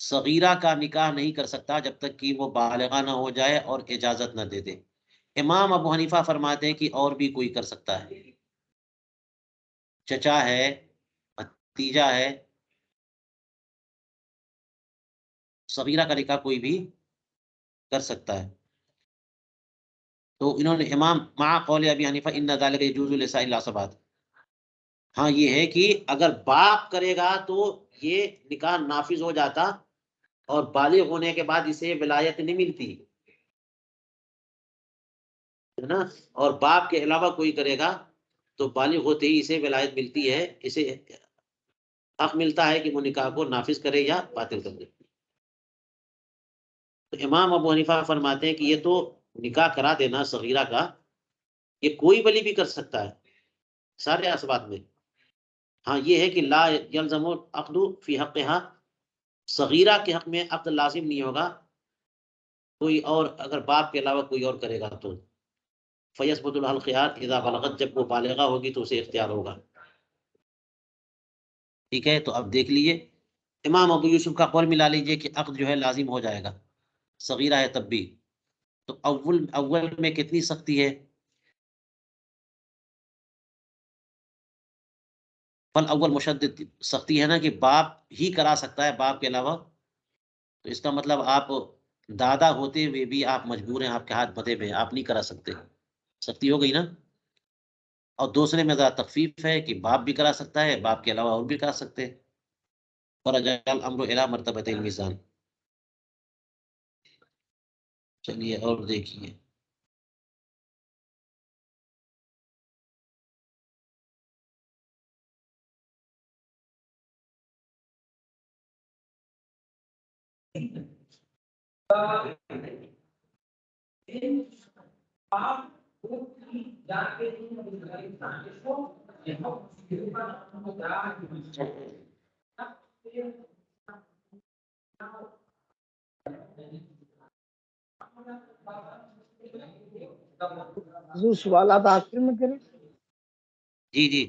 Speaker 1: صغیرہ کا نکاح نہیں کر سکتا جب تک کہ وہ بالغہ نہ ہو جائے اور اجازت نہ دے دے. امام ابو حنیفہ فرماتے ہیں کہ اور بھی کوئی کر سکتا ہے، چچا ہے، بھتیجا ہے، صغیرہ کا نکاح کوئی بھی کر سکتا ہے. تو انہوں نے امام مع قول ابی حنیفہ ان ذلک یجوز لسائر العصبات. ہاں یہ ہے کہ اگر باپ کرے گا تو یہ نکاح نافذ ہو جاتا، اور بالغ ہونے کے بعد اسے ولایت نہیں ملتی ہے نا. اور باپ کے علاوہ کوئی کرے گا تو بالغ ہوتے ہی اسے ولایت ملتی ہے، اسے حق ملتا ہے کہ وہ نکاح کو نافذ کرے یا باطل کر دے. تو امام ابو حنیفہ فرماتے ہیں کہ یہ تو نکاح کرا دینا صغیرہ کا، یہ کوئی ولی بھی کر سکتا ہے سارے اسباب میں. ہاں یہ ہے کہ لا یلزم عقد فی حقها، صغیرہ کے حق میں عقد لازم نہیں ہوگا، کوئی اور اگر باپ کے علاوہ کوئی اور کرے گا تو. فیثبت لها الخيار اذا بلغت، جب وہ بالغہ ہوگی تو اسے اختیار ہوگا. ٹھیک ہے. تو اب دیکھ لیجیے امام ابو یوسف کا قول ملا لیجیے کہ عقد جو ہے لازم ہو جائے گا، صغیرہ ہے تب بھی. تو اول میں کتنی سختی ہے؟ فل اول مشدد، سختی ہے نا کہ باپ ہی کرا سکتا ہے باپ کے علاوہ. تو اس کا مطلب آپ دادا ہوتے ہوئے بھی آپ مجبور ہیں، آپ کے ہاتھ بندھے ہوئے ہیں، آپ نہیں کرا سکتے، سختی ہو گئی نا. اور دوسرے میں ذرا تخفیف ہے کہ باپ بھی کرا سکتا ہے، باپ کے علاوہ اور بھی کرا سکتے ہیں. فرجع الامر الى مرتبۃ المیزان. چلیے اور دیکھیے.
Speaker 2: حضور سوالات آخر میں کریں.
Speaker 1: جی جی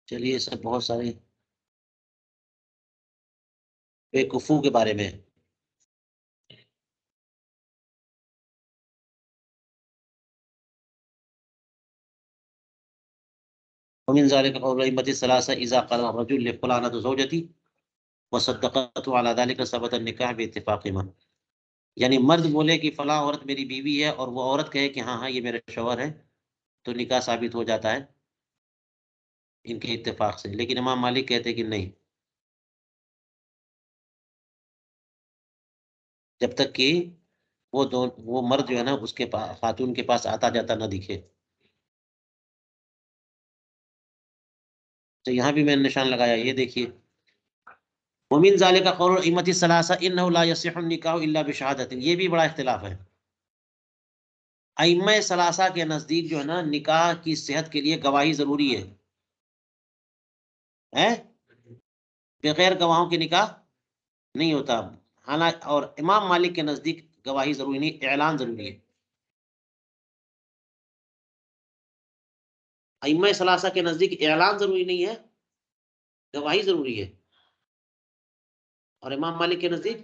Speaker 1: چلیے، سب بہت سارے بے کفو کے بارے میں. ومن ذلك قول الأئمة الثلاثة إذا قال الرجل لفلانة زوجتي وصدقته على ذلك ثبت النکاح باتفاقهما. یعنی مرد بولے کہ فلاں عورت میری بیوی ہے اور وہ عورت کہے کہ ہاں ہاں یہ میرا شوہر ہے، تو نکاح ثابت ہو جاتا ہے ان کے اتفاق سے. لیکن امام مالک کہتے کہ نہیں، جب تک کہ وہ مرد جو ہے نا اس کے پاس خاتون کے پاس آتا جاتا نہ دکھے. تو یہاں بھی میں نے نشان لگایا، یہ دیکھیے. ومن ذلك قول الائمة الثلاثة انه لا يصح النکاح الا بشهادۃ. یہ بھی بڑا اختلاف ہے. ائمہ ثلاثہ کے نزدیک جو ہے نا نکاح کی صحت کے لیے گواہی ضروری ہے. بغیر گواہوں کے نکاح نہیں ہوتا. حالانکہ اور امام مالک کے نزدیک گواہی ضروری نہیں، اعلان ضروری ہے. ائمہ ثلاثہ کے نزدیک اعلان ضروری نہیں ہے، گواہی ضروری ہے. اور امام مالک کے نزدیک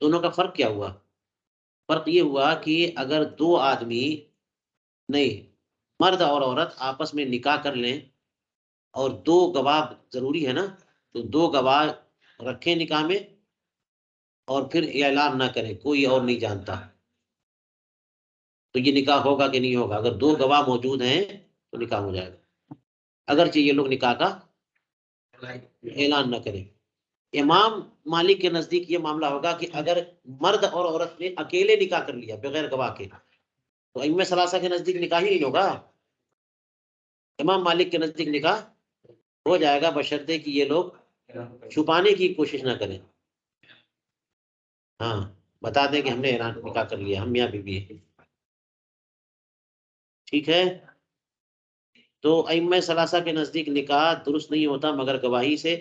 Speaker 1: دونوں کا فرق کیا ہوا؟ فرق یہ ہوا کہ اگر دو آدمی نہیں، مرد اور عورت آپس میں نکاح کر لیں اور دو گواہ ضروری ہے نا، تو دو گواہ رکھیں نکاح میں اور پھر اعلان نہ کریں، کوئی اور نہیں جانتا، تو یہ نکاح ہوگا کہ نہیں ہوگا. اگر دو گواہ موجود ہیں تو نکاح ہو جائے گا، اگرچہ یہ لوگ نکاح کا اعلان نہ کریں. امام مالک کے نزدیک یہ معاملہ ہوگا کہ اگر مرد اور عورت نے اکیلے نکاح کر لیا بغیر گواہ کے، تو ائمہ ثلاثہ کے نزدیک نکاح ہی نہیں ہوگا. امام مالک کے نزدیک نکاح ہو جائے گا بشرطے کہ یہ لوگ چھپانے کی کوشش نہ کریں. ہاں، بتا دیں کہ ہم نے اعلان نکاح کر لیا، ہم میاں بیوی ہیں. ٹھیک ہے. تو ائمہ ثلاثہ کے نزدیک نکاح درست نہیں ہوتا مگر گواہی سے.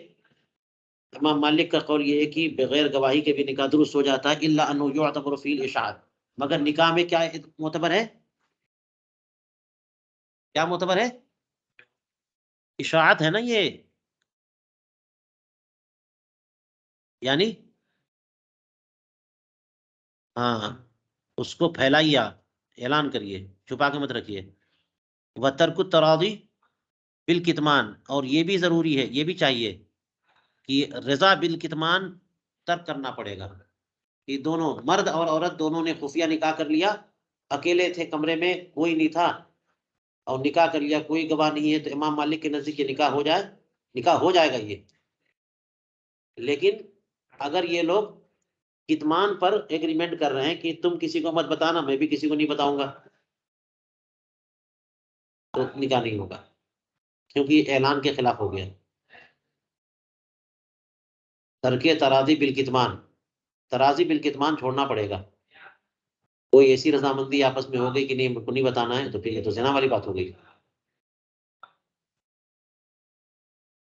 Speaker 1: امام مالک کا قول یہ ہے کہ بغیر گواہی کے بھی نکاح درست ہو جاتا ہے، الا انه يعتبر فی الاشاعت. مگر نکاح میں کیا معتبر ہے؟ کیا معتبر ہے؟ اشاعت ہے نا یہ، یعنی ہاں اس کو پھیلائیے، اعلان کریے، چھپا کے مت رکھیے. وترک التراضی بالکتمان. اور یہ بھی ضروری ہے، یہ بھی چاہیے کہ رضا بالکتمان ترک کرنا پڑے گا. کہ دونوں مرد اور عورت دونوں نے خفیہ نکاح کر لیا، اکیلے تھے کمرے میں، کوئی نہیں تھا، اور نکاح کر لیا، کوئی گواہ نہیں ہے، تو امام مالک کے نزدیک یہ نکاح ہو جائے، نکاح ہو جائے گا یہ. لیکن اگر یہ لوگ کتمان پر ایگریمنٹ کر رہے ہیں کہ تم کسی کو مت بتانا، میں بھی کسی کو نہیں بتاؤں گا، تو نکاح نہیں ہوگا، کیونکہ یہ اعلان کے خلاف ہو گیا. ترک تراضی بالکتمان، تراضی بالکتمان چھوڑنا پڑے گا. کوئی ایسی رضامندی آپس میں ہو گئی کہ نہیں مجھ کو نہیں بتانا ہے، تو پھر یہ تو زنا والی بات ہو گئی.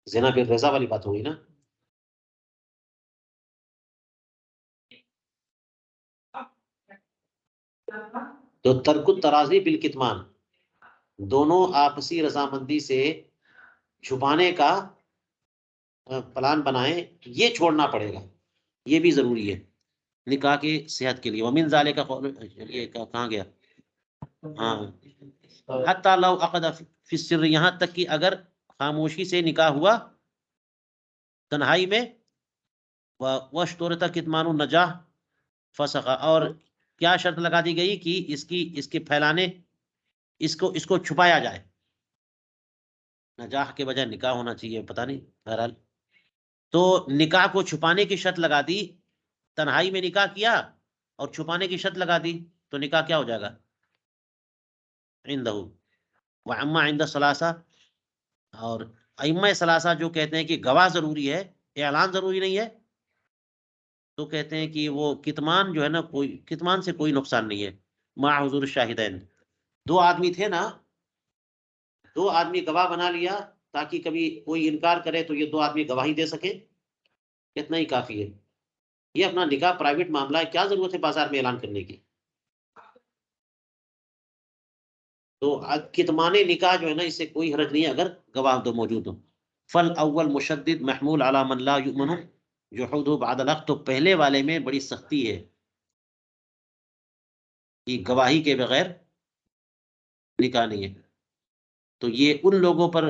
Speaker 1: زنا پھر رضا والی بات ہوگی نا. تو ترک التراضی بالکتمان، دونوں آپسی رضامندی سے چھپانے کا پلان بنائیں، یہ چھوڑنا پڑے گا، یہ بھی ضروری ہے نکاح کی صحت کے لیے. ومن ذالک یہ کہاں گیا؟ ہاں، حتی لو عقد فی السر، یہاں تک کہ اگر خاموشی سے نکاح ہوا تنہائی میں، واشترط کتمان النجاح فسخ، اور کیا شرط لگا دی گئی کہ اس کے پھیلانے، اس کو چھپایا جائے. نجاح کے بجائے نکاح ہونا چاہیے، پتہ نہیں، بہرحال. تو نکاح کو چھپانے کی شرط لگا دی، تنہائی میں نکاح کیا اور چھپانے کی شرط لگا دی، تو نکاح کیا ہو جائے گا؟ عندہ وعما عند الثلاثہ. اور ائمہ ثلاثہ جو کہتے ہیں کہ گواہ ضروری ہے، اعلان ضروری نہیں ہے، تو کہتے ہیں کہ وہ کتمان جو ہے نا، کوئی کتمان سے کوئی نقصان نہیں ہے. مع حضور الشاہدین، دو آدمی تھے نا، دو آدمی گواہ بنا لیا تاکہ کبھی کوئی انکار کرے تو یہ دو آدمی گواہی دے سکے. اتنا ہی کافی ہے. یہ اپنا نکاح پرائیویٹ معاملہ ہے، کیا ضرورت ہے بازار میں اعلان کرنے کی؟ تو کتمان نکاح جو ہے نا، اس سے کوئی حرج نہیں ہے اگر گواہ دو موجود ہو. فل اول مشدد محمول علی من لا یؤمن جحودہ بعد العقد، تو پہلے والے میں بڑی سختی ہے کہ گواہی کے بغیر نکاح نہیں ہے. تو یہ ان لوگوں پر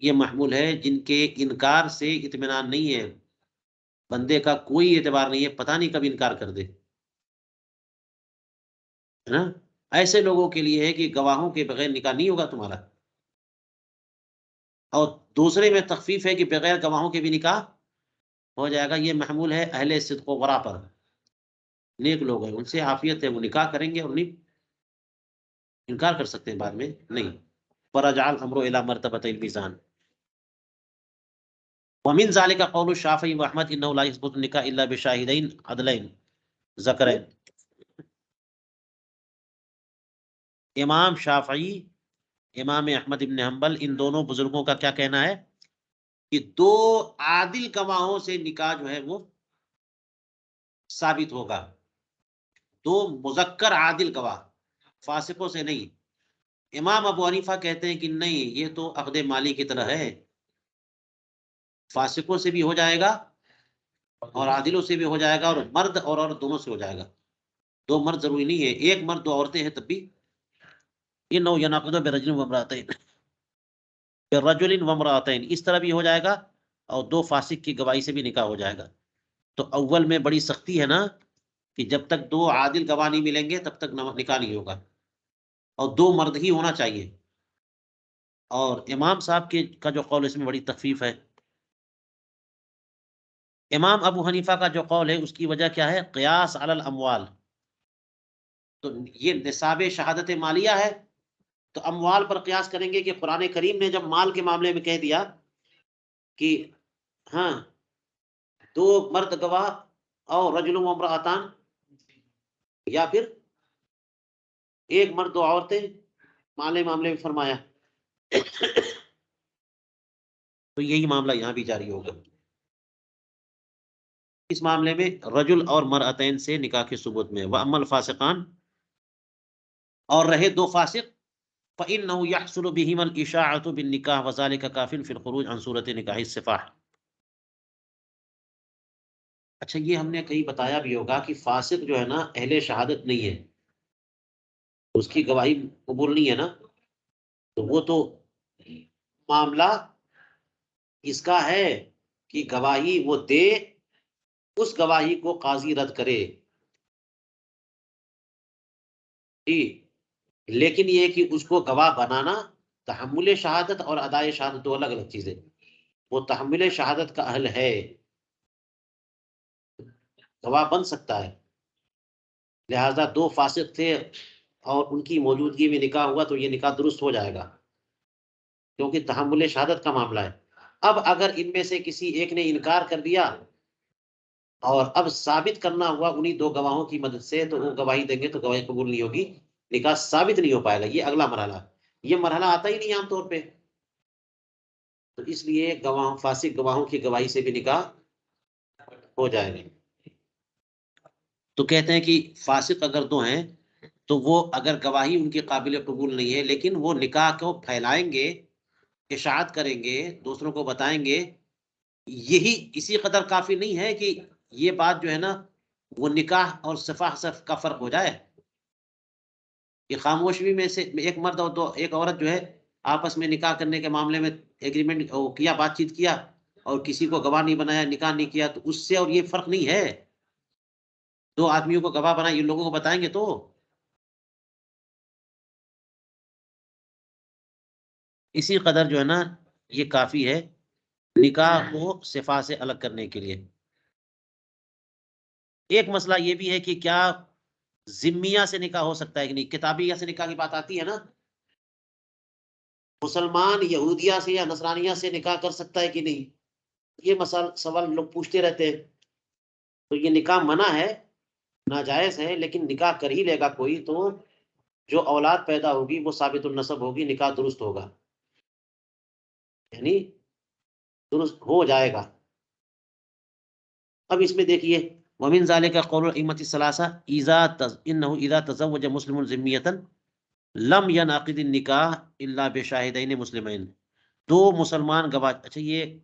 Speaker 1: یہ محمول ہے جن کے انکار سے اطمینان نہیں ہے، بندے کا کوئی اعتبار نہیں ہے، پتہ نہیں کب انکار کر دے، ہے نا. ایسے لوگوں کے لیے ہے کہ گواہوں کے بغیر نکاح نہیں ہوگا تمہارا. اور دوسرے میں تخفیف ہے کہ بغیر گواہوں کے بھی نکاح ہو جائے گا. یہ محمول ہے اہل صدق و ورع پر، نیک لوگ ہیں ان سے عافیت ہے، وہ نکاح کریں گے اور نہیں انکار کر سکتے ہیں بعد میں نہیں. فرجع الامر الى مرتبۃ المیزان. ومن ذلك قول الشافعي واحمد انه لا يثبت النكاح الا بشاهدين عدلين ذکرین. امام شافعی، امام احمد ابن حنبل، ان دونوں بزرگوں کا کیا کہنا ہے کہ دو عادل گواہوں سے نکاح جو ہے وہ ثابت ہوگا. دو مذکر عادل گواہ، فاسقوں سے نہیں. امام ابو حنیفہ کہتے ہیں کہ نہیں، یہ تو عقد مالی کی طرح ہے، فاسقوں سے بھی ہو جائے گا اور عادلوں سے بھی ہو جائے گا، اور مرد اور عورت دونوں سے ہو جائے گا. دو مرد ضروری نہیں ہے، ایک مرد دو عورتیں ہیں تب بھی. انه ينعقد برجل وامرأتين برجل وامرأتين، اس طرح بھی ہو جائے گا، اور دو فاسق کی گواہی سے بھی نکاح ہو جائے گا. تو اول میں بڑی سختی ہے نا کہ جب تک دو عادل گواہ نہیں ملیں گے تب تک نکاح نہیں ہوگا، اور دو مرد ہی ہونا چاہیے. اور امام صاحب کے کا جو قول اس میں بڑی تخفیف ہے. امام ابو حنیفہ کا جو قول ہے اس کی وجہ کیا ہے؟ قیاس علی الاموال. تو یہ نصاب شہادت مالیہ ہے تو اموال پر قیاس کریں گے کہ قرآن کریم نے جب مال کے معاملے میں کہہ دیا کہ ہاں دو مرد گواہ اور رجل و امرأتان، یا پھر ایک مرد دو عورتیں، معاملے میں فرمایا، تو یہی معاملہ یہاں بھی جاری ہوگا. اس معاملے میں رجل اور مرأتین سے نکاح کے ثبوت میں. وَأَمَّا الْفَاسِقَانِ، اور رہے دو فاسق، فَإِنَّهُ يَحْصُلُ بِهِمَا الْإِشَاعَةُ بِالنِّكَاحِ وَذَلِكَ كَافٍ فِي الْخُرُوجِ عَنْ صُورَةِ نِكَاحِ السِّفَاحِ. اچھا یہ ہم نے کہیں بتایا بھی ہوگا کہ فاسق جو ہے نا اہل شہادت نہیں ہے، اس کی گواہی قبول نہیں ہے نا، تو وہ تو معاملہ اس کا ہے کہ گواہی وہ دے، اس گواہی کو قاضی رد کرے. جی، لیکن یہ کہ اس کو گواہ بنانا، تحمل شہادت اور ادائے شہادت دو الگ الگ چیزیں. وہ تحمل شہادت کا اہل ہے، گواہ بن سکتا ہے. لہذا دو فاسق تھے اور ان کی موجودگی میں نکاح ہوا تو یہ نکاح درست ہو جائے گا کیونکہ تحمل شہادت کا معاملہ ہے. اب اگر ان میں سے کسی ایک نے انکار کر دیا اور اب ثابت کرنا ہوا انہی دو گواہوں کی مدد سے، تو وہ گواہی دیں گے تو گواہی قبول نہیں ہوگی، نکاح ثابت نہیں ہو پائے گا. یہ اگلا مرحلہ، یہ مرحلہ آتا ہی نہیں عام طور پہ. تو اس لیے گواہ فاسق گواہوں کی گواہی سے بھی نکاح ہو جائے گا. تو کہتے ہیں کہ فاسق اگر دو ہیں تو وہ اگر گواہی ان کی قابل قبول نہیں ہے لیکن وہ نکاح کو پھیلائیں گے، اشاعت کریں گے، دوسروں کو بتائیں گے، یہی اسی قدر کافی نہیں ہے کہ یہ بات جو ہے نا وہ نکاح اور سفاح کا فرق ہو جائے. یہ خاموشی میں سے ایک مرد اور دو ایک عورت جو ہے آپس میں نکاح کرنے کے معاملے میں ایگریمنٹ کیا، بات چیت کیا، اور کسی کو گواہ نہیں بنایا، نکاح نہیں کیا، تو اس سے اور یہ فرق نہیں ہے. دو آدمیوں کو گواہ بنائے، ان لوگوں کو بتائیں گے تو اسی قدر جو ہے نا یہ کافی ہے نکاح کو صفا سے الگ کرنے کے لیے. ایک مسئلہ یہ بھی ہے کہ کیا ذمیہ سے نکاح ہو سکتا ہے کہ نہیں؟ کتابیہ سے نکاح کی بات آتی ہے نا، مسلمان یہودیہ سے یا نصرانیہ سے نکاح کر سکتا ہے کہ نہیں؟ یہ سوال لوگ پوچھتے رہتے ہیں. تو یہ نکاح منع ہے، ناجائز ہے، لیکن نکاح کر ہی لے گا کوئی تو جو اولاد پیدا ہوگی وہ ثابت النسب ہوگی، نکاح درست ہوگا، یعنی درست ہو جائے گا. اب اس میں دیکھیے ومن ذالک قول الائمۃ الثلاثہ انه اذا تزوج مسلم ذمیۃ لم ينعقد النکاح الا بشاہدین مسلمین. دو مسلمان گواہ، اچھا یہ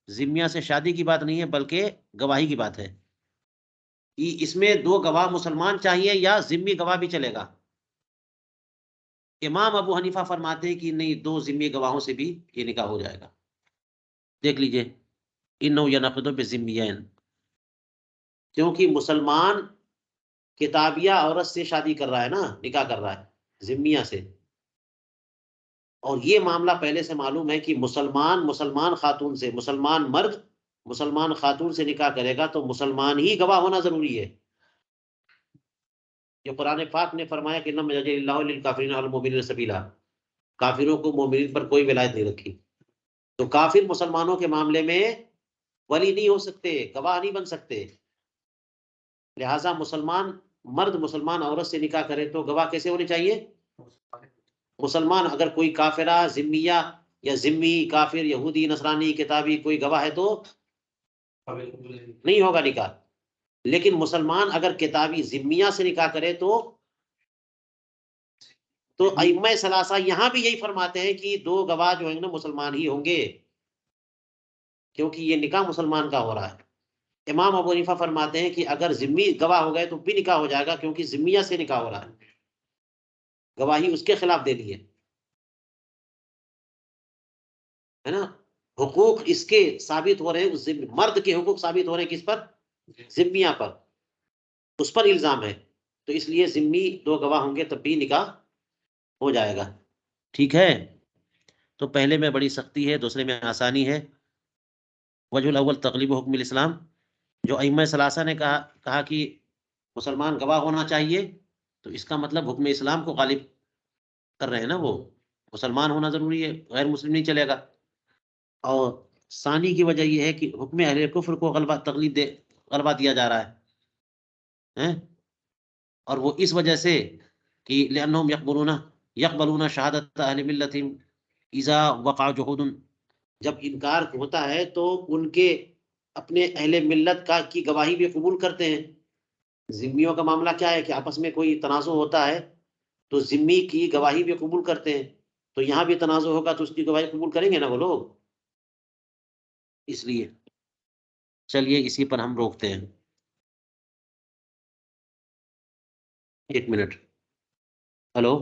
Speaker 1: ذمیہ سے شادی کی بات نہیں ہے بلکہ گواہی کی بات ہے. اس میں دو گواہ مسلمان چاہیے یا ذمی گواہ بھی چلے گا؟ امام ابو حنیفہ فرماتے ہیں کہ نہیں، دو ذمی گواہوں سے بھی یہ نکاح ہو جائے گا. دیکھ لیجئے انه ينعقد بالذمیین، کیونکہ مسلمان کتابیہ عورت سے شادی کر رہا ہے نا، نکاح کر رہا ہے ذمیہ سے. اور یہ معاملہ پہلے سے معلوم ہے کہ مسلمان خاتون سے، مسلمان مرد مسلمان خاتون سے نکاح کرے گا تو مسلمان ہی گواہ ہونا ضروری ہے. جو قرآن پاک نے فرمایا کہ انما یجعل اللہ للکافرین علی المؤمنین سبیلا، کافروں کو مومنین پر کوئی ولایت نہیں رکھی. تو کافر مسلمانوں کے معاملے میں ولی نہیں ہو سکتے، گواہ نہیں بن سکتے. لہٰذا مسلمان مرد مسلمان عورت سے نکاح کرے تو گواہ کیسے ہونے چاہیے؟ مسلمان. اگر کوئی کافرہ ذمیہ یا ذمی کافر یہودی نصرانی کتابی کوئی گواہ ہے تو نہیں ہوگا نکاح. لیکن مسلمان اگر کتابی ذمیہ سے نکاح کرے تو ائمہ ثلاثہ یہاں بھی یہی فرماتے ہیں کہ دو گواہ جو ہیں نا مسلمان ہی ہوں گے، کیونکہ یہ نکاح مسلمان کا ہو رہا ہے. امام ابو حنیفہ فرماتے ہیں کہ اگر ذمی گواہ ہو گئے تو بھی نکاح ہو جائے گا، کیونکہ ذمیہ سے نکاح ہو رہا ہے، گواہی اس کے خلاف دینی ہے نا. حقوق اس کے ثابت ہو رہے ہیں، مرد کے حقوق ثابت ہو رہے ہیں کس پر؟ ذمیہ پر، اس پر الزام ہے. تو اس لیے ذمی دو گواہ ہوں گے تب بھی نکاح ہو جائے گا. ٹھیک ہے، تو پہلے میں بڑی سختی ہے، دوسرے میں آسانی ہے. وجہ الاول تقلیب حکم الاسلام، جو ائمہ ثلاثہ نے کہا کہ مسلمان گواہ ہونا چاہیے، تو اس کا مطلب حکم اسلام کو غالب کر رہے ہیں نا، وہ مسلمان ہونا ضروری ہے، غیر مسلم نہیں چلے گا. اور ثانی کی وجہ یہ ہے کہ حکم اہل کفر کو غلبہ دیا جا رہا ہے. اور وہ اس وجہ سے کہ لأنهم يقبلون شہادت اہل ملت اذا وقع جحود، جب انکار ہوتا ہے تو ان کے اپنے اہل ملت کی گواہی بھی قبول کرتے ہیں. ذمیوں کا معاملہ کیا ہے کہ آپس میں کوئی تنازع ہوتا ہے تو ذمی کی گواہی بھی قبول کرتے ہیں. تو یہاں بھی تنازع ہوگا تو اس کی گواہی قبول کریں گے نا وہ لوگ. اس لیے چلیے اسی پر ہم روکتے ہیں. ایک منٹ. ہلو،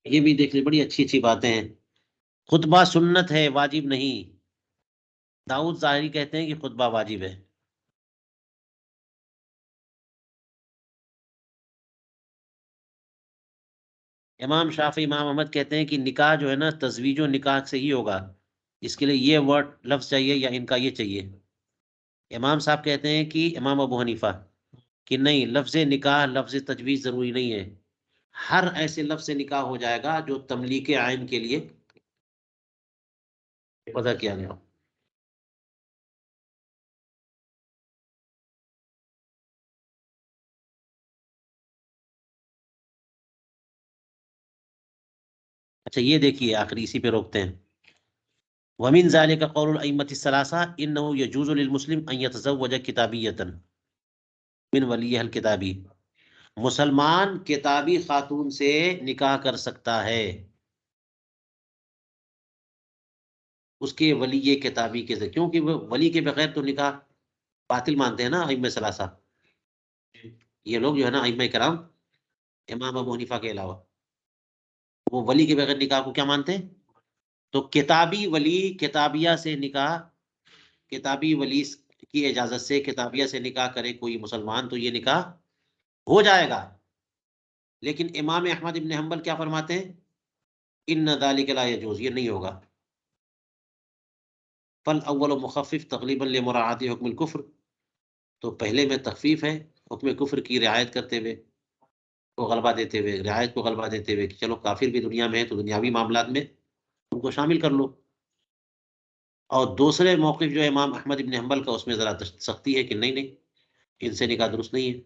Speaker 1: یہ بھی دیکھ لیں، بڑی اچھی اچھی باتیں ہیں. خطبہ سنت ہے، واجب نہیں. داؤد ظاہری کہتے ہیں کہ خطبہ واجب ہے. امام شافعی امام احمد کہتے ہیں کہ نکاح جو ہے نا تزویج و نکاح سے ہی ہوگا، اس کے لیے یہ ورڈ لفظ چاہیے یا ان کا یہ چاہیے. امام صاحب کہتے ہیں کہ امام ابو حنیفہ کہ نہیں، لفظ نکاح لفظ تجویز ضروری نہیں ہے. ہر ایسے لفظ سے نکاح ہو جائے گا جو تملیک عین کے لیے وضع کیا گیا. اچھا یہ دیکھیے آخری، اسی پہ روکتے ہیں. ومن ذلك قول الائمة الثلاثة انه يجوز للمسلم ان يتزوج كتابية من وليه الكتابي، مسلمان کتابی خاتون سے نکاح کر سکتا ہے اس کے ولی کتابی کے ذریعے، کیونکہ وہ ولی کے بغیر تو نکاح باطل مانتے ہیں نا ائمہ ثلاثہ. یہ لوگ جو ہے نا ائمہ کرام امام ابو حنیفہ کے علاوہ، وہ ولی کے بغیر نکاح کو کیا مانتے ہیں؟ تو کتابی ولی کتابیہ سے نکاح، کتابی ولی کی اجازت سے کتابیہ سے نکاح کرے کوئی مسلمان تو یہ نکاح ہو جائے گا. لیکن امام احمد ابن حنبل کیا فرماتے ہیں؟ ان ذلک لا یجوز، یہ نہیں ہوگا. فالاول مخفف تقریبا لمراعاة حکم الکفر، تو پہلے میں تخفیف ہے حکم کفر کی رعایت کرتے ہوئے، کو غلبہ دیتے ہوئے، رعایت کو غلبہ دیتے ہوئے کہ چلو کافر بھی دنیا میں ہے تو دنیاوی معاملات میں ان کو شامل کر لو. اور دوسرے موقف جو ہے امام احمد ابن حنبل کا، اس میں ذرا سختی ہے کہ نہیں نہیں، ان سے نکاح درست نہیں ہے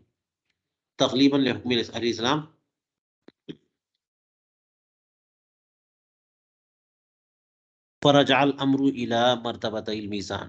Speaker 1: تقلیباً لحکم الاسلام. فرجع الامر الى مرتبۃ المیزان،